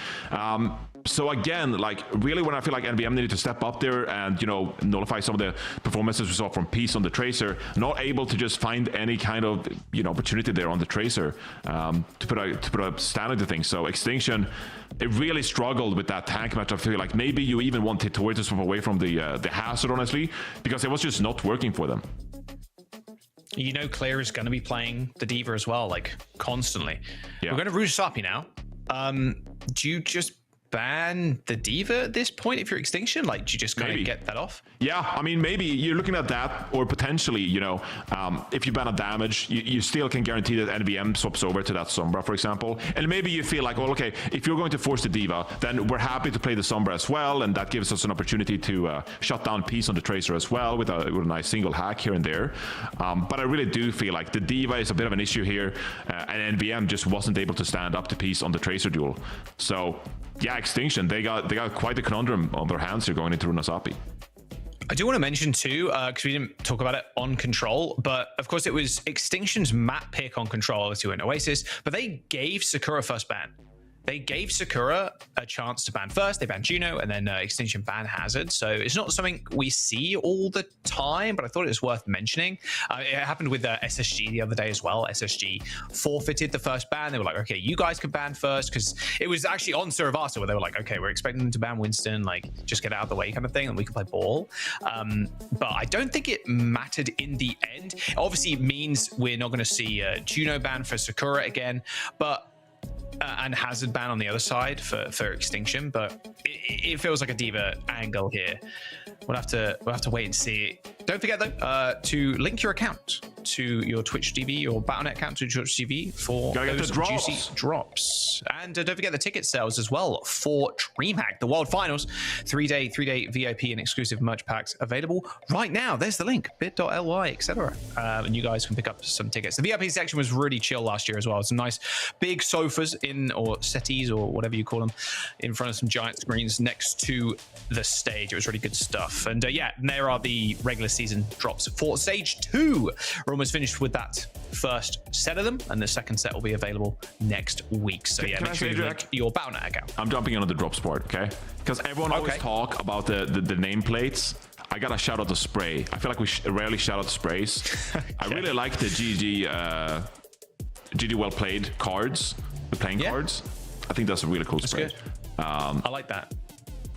So again, like really when I feel like NVM needed to step up there and, nullify some of the performances we saw from Peace on the Tracer, not able to just find any kind of, opportunity there on the Tracer to put a stand into things. So Extinction, it really struggled with that tank match. I feel like maybe you even want Hitori to swap away from the Hazard, honestly, because it was just not working for them. Clear is going to be playing the Diva as well, like constantly. Yeah. We're going to Runasapi now. Do you just ban the Diva at this point if you're Extinction? Like, do you just kind of get that off? Yeah, I mean, maybe you're looking at that, or potentially, you know, if you ban a damage, you still can guarantee that NVM swaps over to that Sombra, for example. And maybe you feel like, well, okay, if you're going to force the Diva, then we're happy to play the Sombra as well, and that gives us an opportunity to shut down Peace on the Tracer as well with a nice single hack here and there. But I really do feel like the Diva is a bit of an issue here, and NVM just wasn't able to stand up to Peace on the Tracer duel. So yeah, Extinction, they got quite a conundrum on their hands here going into Runasapi. I do want to mention too, because we didn't talk about it on Control, but of course it was Extinction's map pick on Control to an Oasis, but they gave Sakura first ban. They gave Sakura a chance to ban first. They banned Juno, and then Extinction banned Hazard. So it's not something we see all the time, but I thought it was worth mentioning. It happened with SSG the other day as well. SSG forfeited the first ban. They were like, okay, you guys can ban first, because it was actually on Suravasa where they were like, okay, we're expecting them to ban Winston, like just get out of the way kind of thing, and we can play ball. But I don't think it mattered in the end. It obviously means we're not going to see Juno ban for Sakura again, but and Hazard ban on the other side for Extinction, but it feels like a Diva angle here. We'll have to wait and see. Don't forget though to link your account to your Twitch TV or Battle.net account to Twitch TV for those juicy drops. And don't forget the ticket sales as well for DreamHack, the World Finals. 3-day VIP and exclusive merch packs available right now. There's the link, bit.ly, etc. And you guys can pick up some tickets. The VIP section was really chill last year as well. Some nice big sofas or settees or whatever you call them in front of some giant screens next to the stage. It was really good stuff. And yeah, there are the regular season drops for Stage 2. We're almost finished with that first set of them, and the second set will be available next week. So yeah, make sure you link your Battle.net account. I'm jumping on the drop sport, okay? Because everyone always talk about the nameplates. I gotta shout out the spray. I feel like we rarely shout out the sprays. I really like the GG well played cards, the playing cards. I think that's a really cool spray. Good. I like that.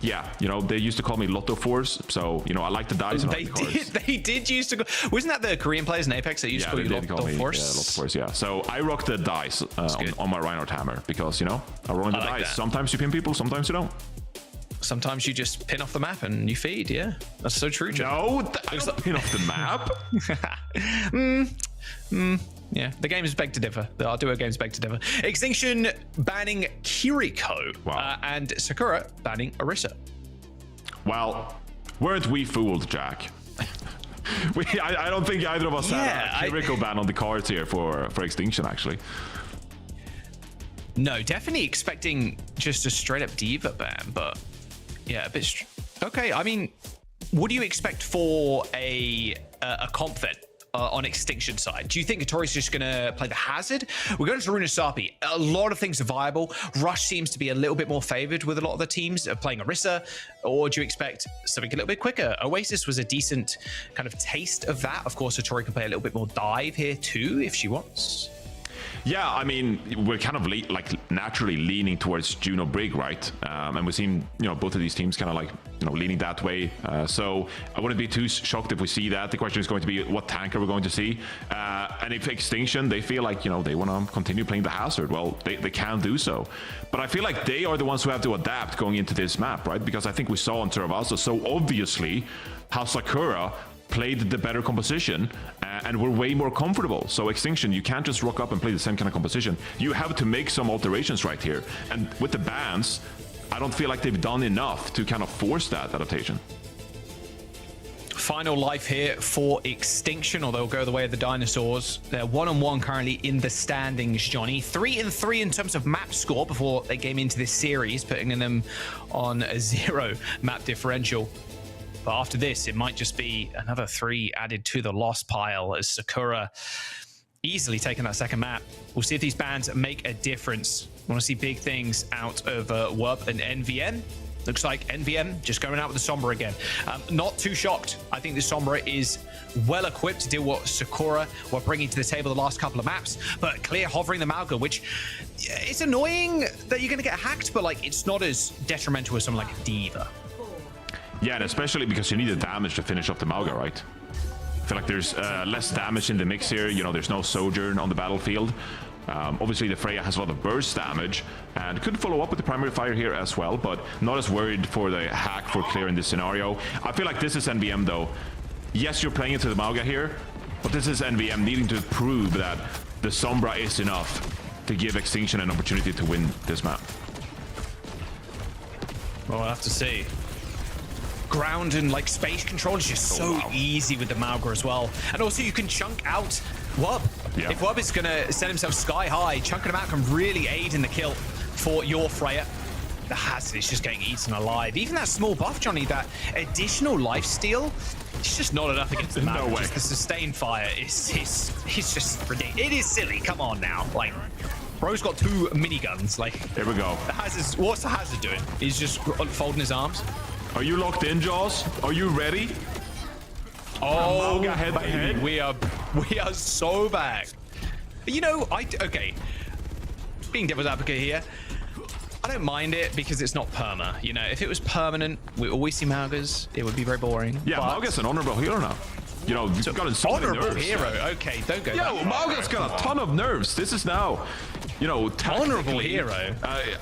Yeah, you know, they used to call me Lotto Force, so, you know, I like the dice. They did used to go. Wasn't that the Korean players in Apex that used to call you Lotto Force? Yeah, Lotto Force, yeah. So I rock the dice on my Reinhardt hammer because, you know, I'm rolling the dice. That. Sometimes you pin people, sometimes you don't. Sometimes you just pin off the map and you feed, yeah. That's so true, Joe. No, I don't pin off the map. Yeah, the games beg to differ. The Arduo games beg to differ. Extinction banning Kiriko. Wow. And Sakura banning Orisa. Well, weren't we fooled, Jack? I don't think either of us had a Kiriko ban on the cards here for Extinction, actually. No, definitely expecting just a straight up Diva ban, but yeah, a bit. Okay, I mean, what do you expect for a comp then? On Extinction side, do you think Hattori's just going to play the Hazard? We're going to Runasapi. A lot of things are viable. Rush seems to be a little bit more favored with a lot of the teams playing Orisa, or do you expect something a little bit quicker? Oasis was a decent kind of taste of that. Of course, Hattori can play a little bit more dive here too if she wants. Yeah, I mean, we're kind of naturally leaning towards Juno Brig, right? And we've seen, you know, both of these teams kind of like, you know, leaning that way. So I wouldn't be too shocked if we see that. The question is going to be what tank are we going to see? And if Extinction, they feel like, you know, they want to continue playing the Hazard, well, they can do so. But I feel like they are the ones who have to adapt going into this map, right? Because I think we saw on Suravasa so obviously how Sakura played the better composition and were way more comfortable. So Extinction, you can't just rock up and play the same kind of composition. You have to make some alterations right here. And with the bans, I don't feel like they've done enough to kind of force that adaptation. Final life here for Extinction, or they'll go the way of the dinosaurs. They're 1-1 currently in the standings, Johnny. 3-3 in terms of map score before they came into this series, putting them on a 0 map differential. But after this, it might just be another 3 added to the loss pile as Sakura easily taking that second map. We'll see if these bans make a difference. We want to see big things out of WURP and NVM. Looks like NVM just going out with the Sombra again. Not too shocked. I think the Sombra is well equipped to deal with what Sakura were bringing to the table the last couple of maps, but clear hovering the Malga, which it's annoying that you're going to get hacked, but like it's not as detrimental as something like a Diva. Yeah, and especially because you need the damage to finish off the Malga, right? I feel like there's less damage in the mix here. You know, there's no Sojourn on the battlefield. Obviously, the Freya has a lot of burst damage and could follow up with the primary fire here as well, but not as worried for the hack for clear in this scenario. I feel like this is NVM though. Yes, you're playing into the Mauga here, but this is NVM needing to prove that the Sombra is enough to give Extinction an opportunity to win this map. Well, we'll have to see. Ground and like space control is just so easy with the Mauga as well. And also you can chunk out Wub. Yeah. If Wub is going to set himself sky high, chunking him out can really aid in the kill for your Freya. The Hazard is just getting eaten alive. Even that small buff, Johnny, that additional lifesteal, it's just not enough against the Mauga. No way. Just the sustained fire is just ridiculous. It is silly. Come on now. Like, bro's got 2 miniguns. Like, Here we go. the Hazard's, what's the Hazard doing? He's just folding his arms. Are you locked in, Jaws? Are you ready? Oh, Mauga head to baby, head. we are so back. But you know, okay. Being devil's advocate here, I don't mind it because it's not perma. You know, if it was permanent, we always see Maugas. It would be very boring. Yeah, but Mauga's an honorable hero now. You know, you've got so many honorable nerves. hero. Okay, don't go. Yo, that far, Mauga's bro. got a ton of nerves. This is now, you know, Honorable tactically, hero.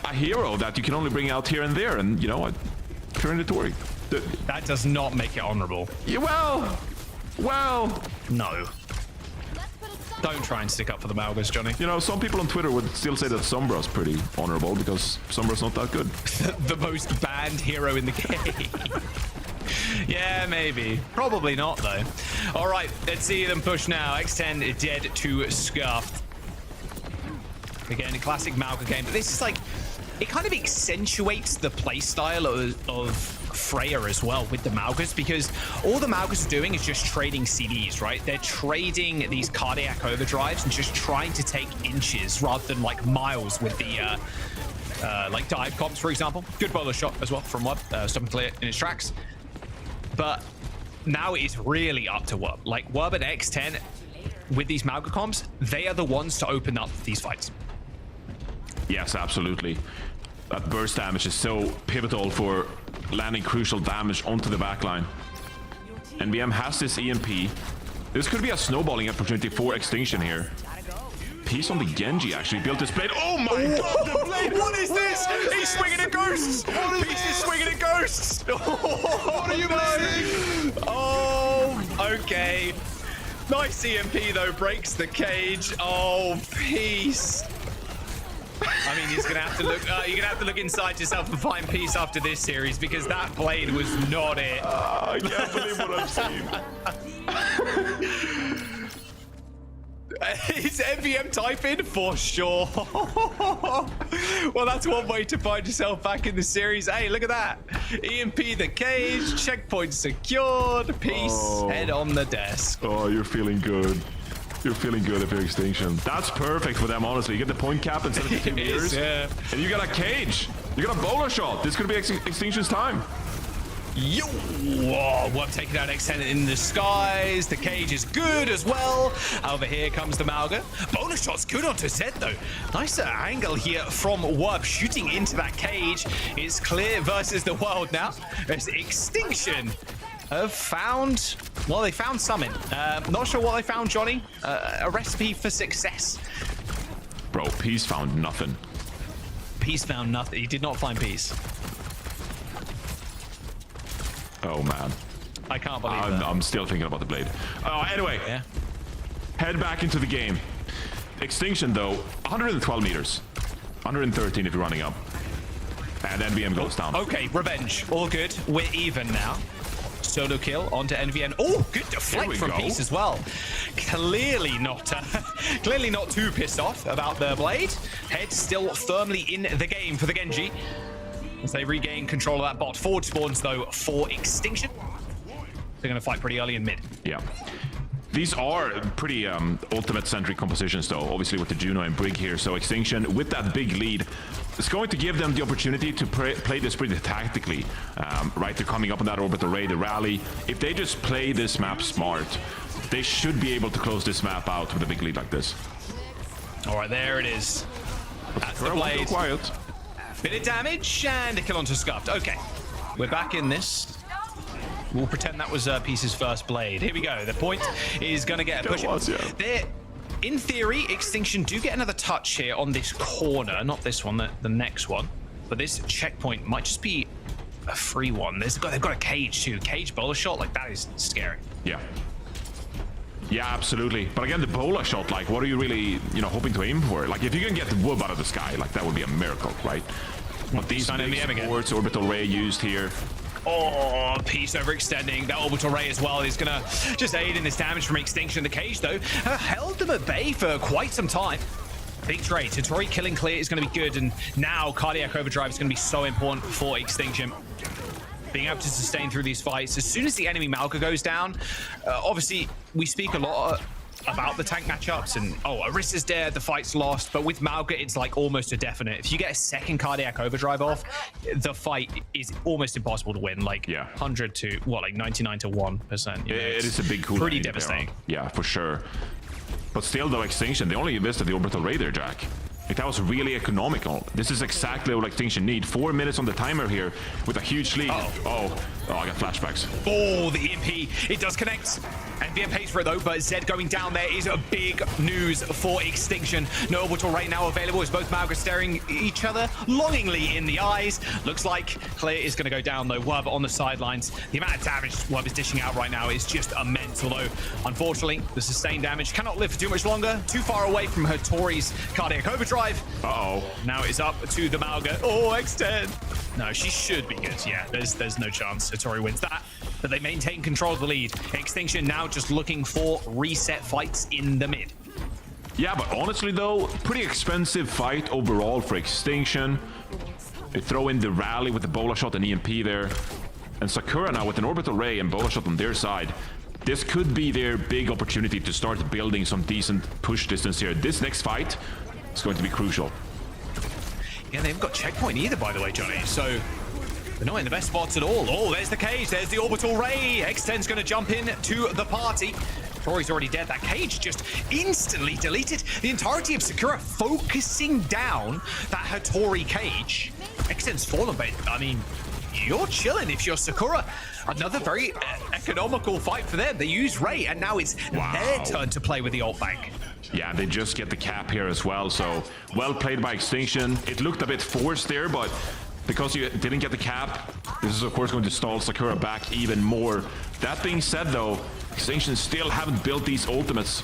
A hero that you can only bring out here and there, and you know, turn it to work. That does not make it honorable. Yeah, well, No. Don't try and stick up for the Maugas, Johnny. you know, some people on Twitter would still say that Sombra's pretty honorable because Sombra's not that good. The most banned hero in the game. Yeah, maybe. Probably not, though. All right, let's see them push now. X10 dead to Scuffed. Again, a classic Mauga game. But this is like, it kind of accentuates the playstyle of Freya as well with the Maugas, because all the Maugas are doing is just trading CDs, right? They're trading these cardiac overdrives and just trying to take inches rather than like miles with the like dive comps, for example. Good bowler shot as well from Wub, stop and clear in his tracks. But now it is really up to Wub. Like Wub and X10 with these Mauga comps, they are the ones to open up these fights. Yes, absolutely. That burst damage is so pivotal for landing crucial damage onto the backline. NVM has this EMP. This could be a snowballing opportunity for Extinction here. Piece on the Genji actually built this blade. Oh my god, the blade! What is this? He's swinging at ghosts! Piece is swinging at ghosts! What are you doing? Oh, okay. Nice EMP though, breaks the cage. Oh, Piece. I mean, he's gonna have to look. You're gonna have to look inside yourself and find peace after this series, because that blade was not it. I can't believe what I've seen. Is NVM typing? For sure. Well, that's one way to find yourself back in the series. Hey, look at that. EMP the cage, checkpoint secured, peace, head on the desk. Oh, you're feeling good. You're feeling good if you're Extinction. That's perfect for them, honestly. You get the point cap in 72 meters, yeah. and you got a cage. You got a bowler shot. This could be Extinction's time. Yo! Whoa, Wub taking out X10 in the skies. The cage is good as well. Over here comes the Mauga. Bonus shot's good onto Zed though. Nicer angle here from Wub shooting into that cage. It's clear versus the world now. As Extinction have found, well, they found something. Not sure what they found, Johnny. A recipe for success. Bro, Peace found nothing. Peace found nothing. He did not find peace. Oh man, I can't believe that. I'm still thinking about the blade. Anyway, Yeah. head back into the game. Extinction though, 112 meters, 113 if you're running up, and NVM goes down. Okay, revenge. All good. We're even now. Solo kill onto NVN. Oh, good deflect from go. Peace as well. Clearly not too pissed off about the blade. Head still firmly in the game for the Genji as they regain control of that bot. Forward spawns though for Extinction. They're going to fight pretty early in mid. Yeah. These are pretty ultimate-centric compositions, though, obviously with the Juno and Brig here. So Extinction, with that big lead, is going to give them the opportunity to play this pretty tactically. Right, they're coming up on that orbital raid, the rally. If they just play this map smart, they should be able to close this map out with a big lead like this. All right, there it is. That's the blade. Quiet. Bit of damage and a kill onto Scuffed. Okay, we're back in this. We'll pretend that was Peace's first blade. Here we go. The point is going to get a push. It was, yeah. in theory, Extinction do get another touch here on this corner. Not this one, the next one. But this checkpoint might just be a free one. They've got a cage too. Cage bowler shot, like that is scary. Yeah. Yeah, absolutely. But again, the bowler shot, like, what are you really, hoping to aim for? Like, if you can get the whoop out of the sky, like, that would be a miracle, right? But these big supports, orbital ray used here. Oh, Peace overextending. That orbital ray as well is gonna just aid in this damage from Extinction. The cage, though, held them at bay for quite some time. Big trade. Hattori killing clear is going to be good, and now Cardiac Overdrive is going to be so important for Extinction. Being able to sustain through these fights. As soon as the enemy Malka goes down, obviously, we speak a lot about the tank matchups, and Orisa's dead, the fight's lost, but with Malka, it's like almost a definite. If you get a second Cardiac Overdrive off, the fight is almost impossible to win, like 100 to, like 99 to 1%. It is a big cooldown. Pretty devastating. Yeah, for sure. But still, though, Extinction, they only invested the orbital ray there, Jack. Like, that was really economical. This is exactly what Extinction need. 4 minutes on the timer here with a huge lead. Oh, I got flashbacks. Oh, the EMP. It does connect. NVM pays for it, though, but Zed going down there is a big news for Extinction. No orbital ray now available as both Malga staring each other longingly in the eyes. Looks like Clear is going to go down, though. Wub on the sidelines. The amount of damage Wub is dishing out right now is just immense, although, unfortunately, the sustained damage cannot live for too much longer. Too far away from Hattori's Cardiac Overdrive. Now it's up to the Malga. Oh, extend. No, she should be good. Yeah, there's no chance Hattori wins that. But they maintain control of the lead. Extinction now just looking for reset fights in the mid. Yeah, but honestly, though, pretty expensive fight overall for Extinction. They throw in the rally with the bola shot and EMP there. And Sakura now with an orbital ray and bola shot on their side. This could be their big opportunity to start building some decent push distance here. This next fight is going to be crucial. Yeah, they haven't got checkpoint either, by the way, Johnny. So they're not in the best spots at all. Oh, there's the cage. There's the orbital ray. X10's going to jump in to the party. Troy's already dead. That cage just instantly deleted. The entirety of Sakura focusing down that Hattori cage. X10's fallen, but I mean, you're chilling if you're Sakura. Another very economical fight for them. They use Ray, and now it's their turn to play with the ult bank. Yeah, they just get the cap here as well, so well played by Extinction. It looked a bit forced there, but because you didn't get the cap, this is of course going to stall Sakura back even more. That being said, though, Extinction still haven't built these ultimates.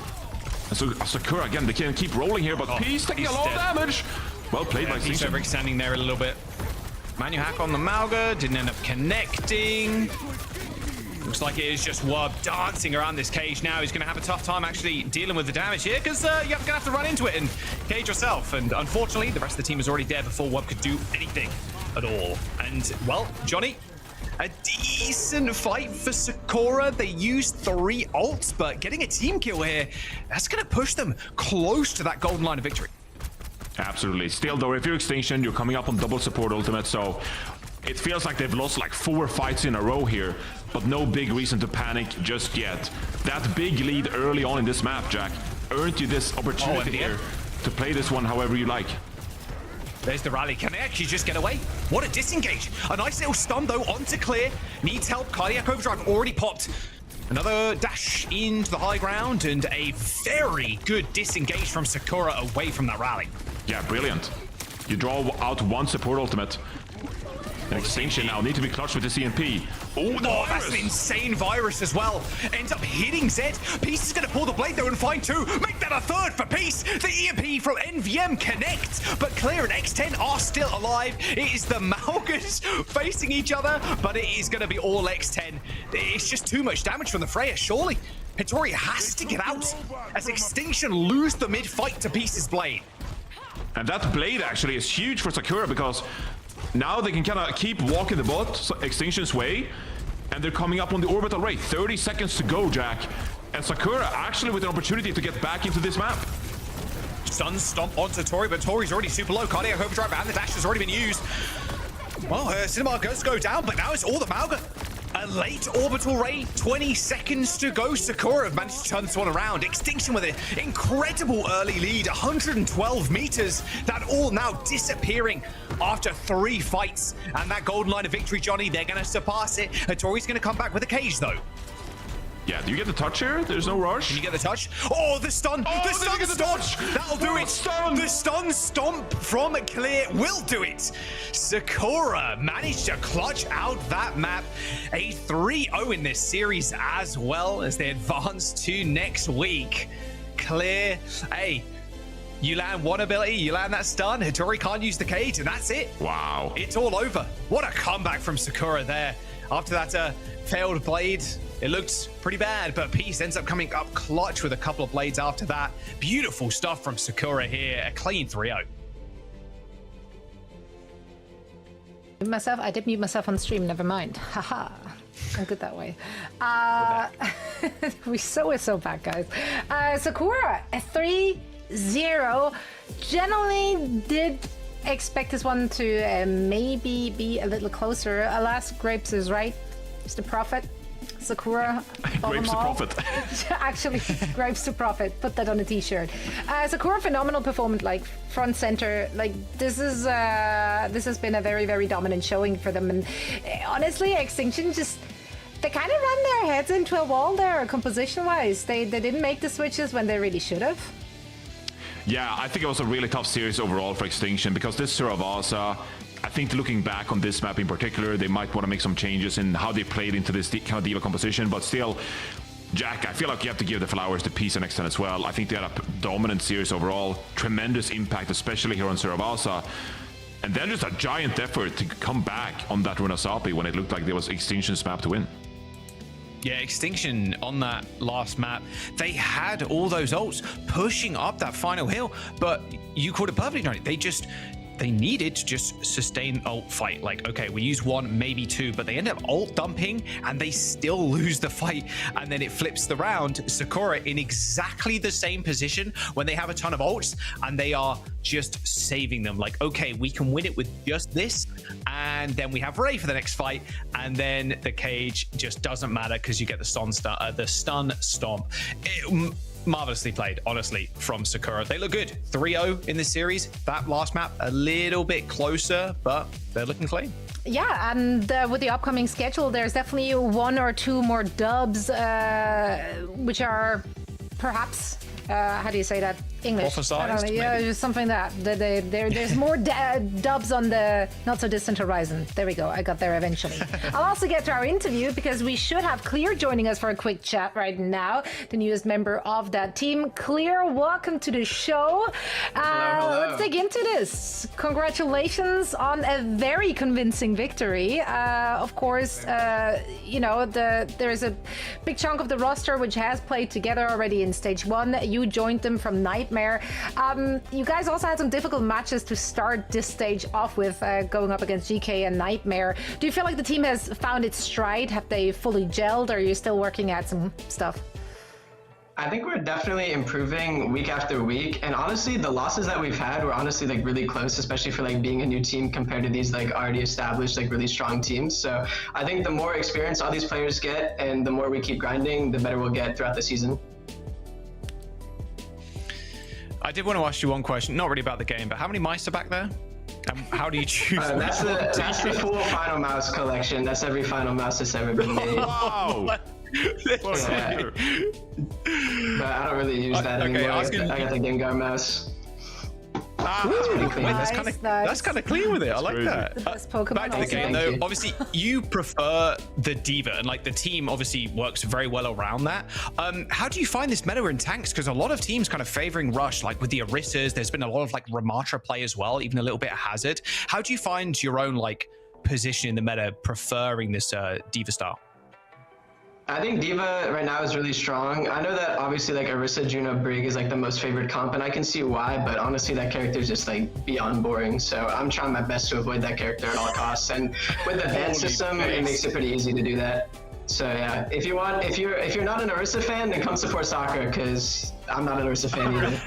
And so Sakura, again, they can keep rolling here, but Peace taking a lot of damage. Well played by Extinction. Peace overextending there a little bit. Manu hack on the Malga, didn't end up connecting. Looks like it is just Wub dancing around this cage now. He's going to have a tough time actually dealing with the damage here because you're going to have to run into it and cage yourself. And unfortunately, the rest of the team is already dead before Wub could do anything at all. And, well, Johnny, a decent fight for Sakura. They used 3 ults, but getting a team kill here, that's going to push them close to that golden line of victory. Absolutely. Still, though, if you're Extinction, you're coming up on double support ultimate, so it feels like they've lost like 4 fights in a row here, but no big reason to panic just yet. That big lead early on in this map, Jack, earned you this opportunity here to play this one however you like. There's the rally. Can they actually just get away? What a disengage. A nice little stun, though, onto Clear. Needs help. Cardiac Overdrive already popped. Another dash into the high ground and a very good disengage from Sakura away from that rally. Yeah, brilliant. You draw out 1 support ultimate. And Extinction now need to be clutch with the CMP. Oh, that's an insane virus as well. Ends up hitting Zed. Peace is going to pull the blade though and find 2. Make that a 3rd for Peace. The EMP from NVM connects, but Clear and X10 are still alive. It is the Malgas facing each other, but it is going to be all X10. It's just too much damage from the Freya, surely. Hattori has to get out as Extinction lose the mid-fight to Peace's blade. And that blade actually is huge for Sakura because now they can kind of keep walking the bot Extinction's way, and they're coming up on the orbital ray. 30 seconds to go, Jack. And Sakura actually with an opportunity to get back into this map. Stun stomp onto Tori, but Tori's already super low. Cardiac Overdrive and the dash has already been used. Well, Cinema does go down, but now it's all the Malga. A late orbital ray, 20 seconds to go. Sakura have managed to turn this one around. Extinction with an incredible early lead, 112 meters. That all now disappearing after 3 fights. And that golden line of victory, Johnny, they're going to surpass it. Hattori's going to come back with a cage, though. Yeah, do you get the touch here? There's no rush. Can you get the touch? Oh, the stun! Oh, the stun get the stomp! touch! That'll do it! Stun! The stun stomp from Clear will do it! Sakura managed to clutch out that map. A 3-0 in this series as well as they advance to next week. Clear, hey, you land one ability, you land that stun, Hattori can't use the cage, and that's it. Wow. It's all over. What a comeback from Sakura there. After that failed blade, it looked pretty bad, but Peace ends up coming up clutch with a couple of blades after that. Beautiful stuff from Sakura here. A clean 3-0. I did mute myself on stream, never mind. Haha. I'm good that way. We're so bad, guys. Sakura, a 3-0. Generally did expect this one to maybe be a little closer. Alas, Grapes is right. It's the prophet. Sakura. Grapes the prophet. Actually, Grapes the prophet. Put that on a t-shirt. Sakura, phenomenal performance, like front center. Like this has been a very dominant showing for them. And honestly, Extinction just. They kind of ran their heads into a wall there, composition-wise. They didn't make the switches when they really should have. Yeah, I think it was a really tough series overall for Extinction because this Suravasa, I think looking back on this map in particular, they might want to make some changes in how they played into this kind of diva composition, but still, Jack, I feel like you have to give the flowers to Peace and Exten as well. I think they had a dominant series overall, tremendous impact, especially here on Suravasa. And then just a giant effort to come back on that Runasapi when it looked like there was Extinction's map to win. Yeah, Extinction on that last map, they had all those ults pushing up that final hill, but you called it perfectly, Johnny. They needed to just sustain ult fight. Like, okay, we use one, maybe two, but they end up ult dumping and they still lose the fight. And then it flips the round. Sakura in exactly the same position when they have a ton of ults and they are just saving them. Like, okay, we can win it with just this. And then we have Ray for the next fight. And then the cage just doesn't matter because you get the stun stomp. Marvelously played, honestly, from Sakura. They look good. 3-0 in this series. That last map, a little bit closer, but they're looking clean. Yeah, and with the upcoming schedule, there's definitely one or two more dubs, which are perhaps, how do you say that? English. I don't know, yeah, just something that there's more dubs on the not so distant horizon. There we go. I got there eventually. I'll also get to our interview because we should have Clear joining us for a quick chat right now, the newest member of that team. Clear, welcome to the show. Hello. Let's dig into this. Congratulations on a very convincing victory. Of course, you know, there's a big chunk of the roster which has played together already in stage 1. You joined them from Nightmare. You guys also had some difficult matches to start this stage off with, going up against GK and Nightmare. Do you feel like the team has found its stride? Have they fully gelled, or are you still working at some stuff? I think we're definitely improving week after week, and honestly, the losses that we've had were honestly like really close, especially for like being a new team compared to these like already established like really strong teams. So I think the more experience all these players get, and the more we keep grinding, the better we'll get throughout the season. I did want to ask you one question, not really about the game, but how many mice are back there? And how do you choose? That's the full Final Mouse collection. That's every Final Mouse that's ever been made. Wow! Yeah. But I don't really use that anymore. I got the Gengar mouse. It's pretty clean. That's kind of clean with it. I like crazy. that. The best Pokemon Back to the also. game, Thank though. you. Obviously, you prefer the diva, and like the team obviously works very well around that. How do you find this meta in tanks? Because a lot of teams kind of favoring Rush, like with the Orissas. There's been a lot of like Ramatra play as well, even a little bit of Hazard. How do you find your own like position in the meta, preferring this diva style? I think Diva right now is really strong. I know that obviously like Orisa, Juno, Brig is like the most favored comp, and I can see why, but honestly that character is just like beyond boring. So I'm trying my best to avoid that character at all costs. And with the ban system, it makes it pretty easy to do that. So yeah, if you're not an Orisa fan, then come support Sakura, because I'm not an Orisa fan either.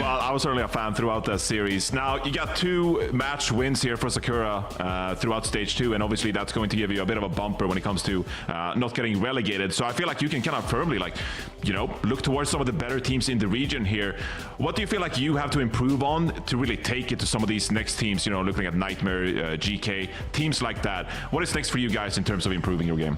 Well, I was certainly a fan throughout that series. Now, you got 2 match wins here for Sakura throughout stage 2, and obviously that's going to give you a bit of a bumper when it comes to not getting relegated. So I feel like you can kind of firmly, like, you know, look towards some of the better teams in the region here. What do you feel like you have to improve on to really take it to some of these next teams, you know, looking at Nightmare, GK, teams like that? What is next for you guys in terms of improving your game?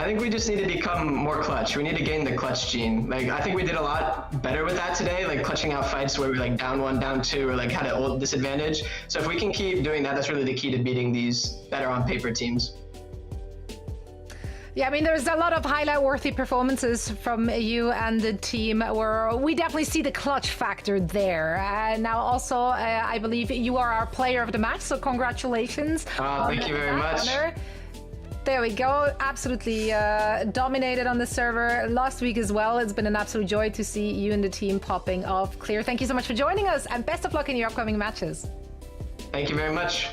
I think we just need to become more clutch. We need to gain the clutch gene. Like, I think we did a lot better with that today, like clutching out fights where we're like down 1, down 2, or like had an old disadvantage. So if we can keep doing that, that's really the key to beating these better on paper teams. Yeah, I mean, there's a lot of highlight-worthy performances from you and the team where we definitely see the clutch factor there. Now, also, I believe you are our player of the match, so congratulations. Thank you very much. Honor. There we go. Absolutely dominated on the server last week as well. It's been an absolute joy to see you and the team popping off. Clear, thank you so much for joining us, and best of luck in your upcoming matches. Thank you very much.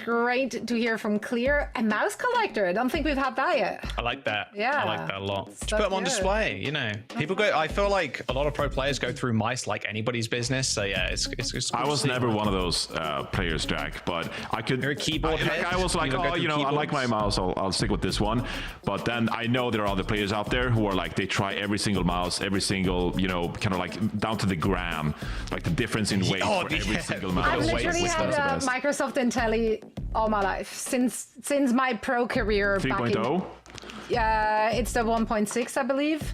Great to hear from Clear. A mouse collector. I don't think we've had that yet. I like that. Yeah. I like that a lot. Just So put them on good. display, you know. People go, I feel like a lot of pro players go through mice like anybody's business. So yeah, it's I was never one of those players, Jack, but I could. You're a keyboard head? I was like, You don't go oh, through you know, I like my keyboards? mouse. I'll stick with this one. But then I know there are other players out there who are like, they try every single mouse, every single, you know, kind of like down to the gram, like the difference in weight Oh, for every yeah. single I've mouse. I've Wait, literally Which had one's the best? Microsoft Intelli all my life since my pro career. 3.0. It's the 1.6, I believe.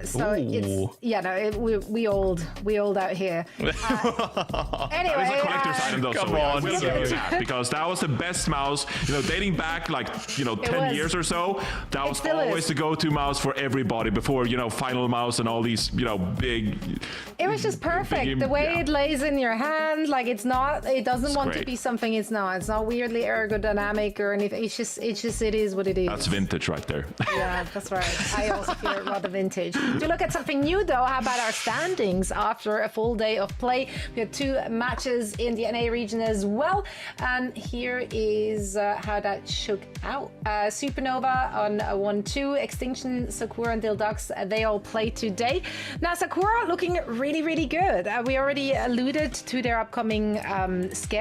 So Ooh. it's we old out here. Anyway, That is a collector's item though, Come so I on, will give you Zoe. that, because that was the best mouse, you know, dating back like, you know, 10 was. years or so. That was still always is. the go-to mouse for everybody before, you know, Final Mouse and all these, you know, big. it was just perfect. The way yeah. it lays in your hand, like it doesn't want to great. be something it's not. It's not weirdly ergodynamic or anything. It is what it is. That's vintage right there. Yeah, that's right. I also feel rather vintage. To look at something new, though, how about our standings after a full day of play? We had 2 matches in the NA region as well. And here is how that shook out. Supernova on 1-2, Extinction, Sakura, and Dildux, they all played today. Now, Sakura looking really, really good. We already alluded to their upcoming schedule.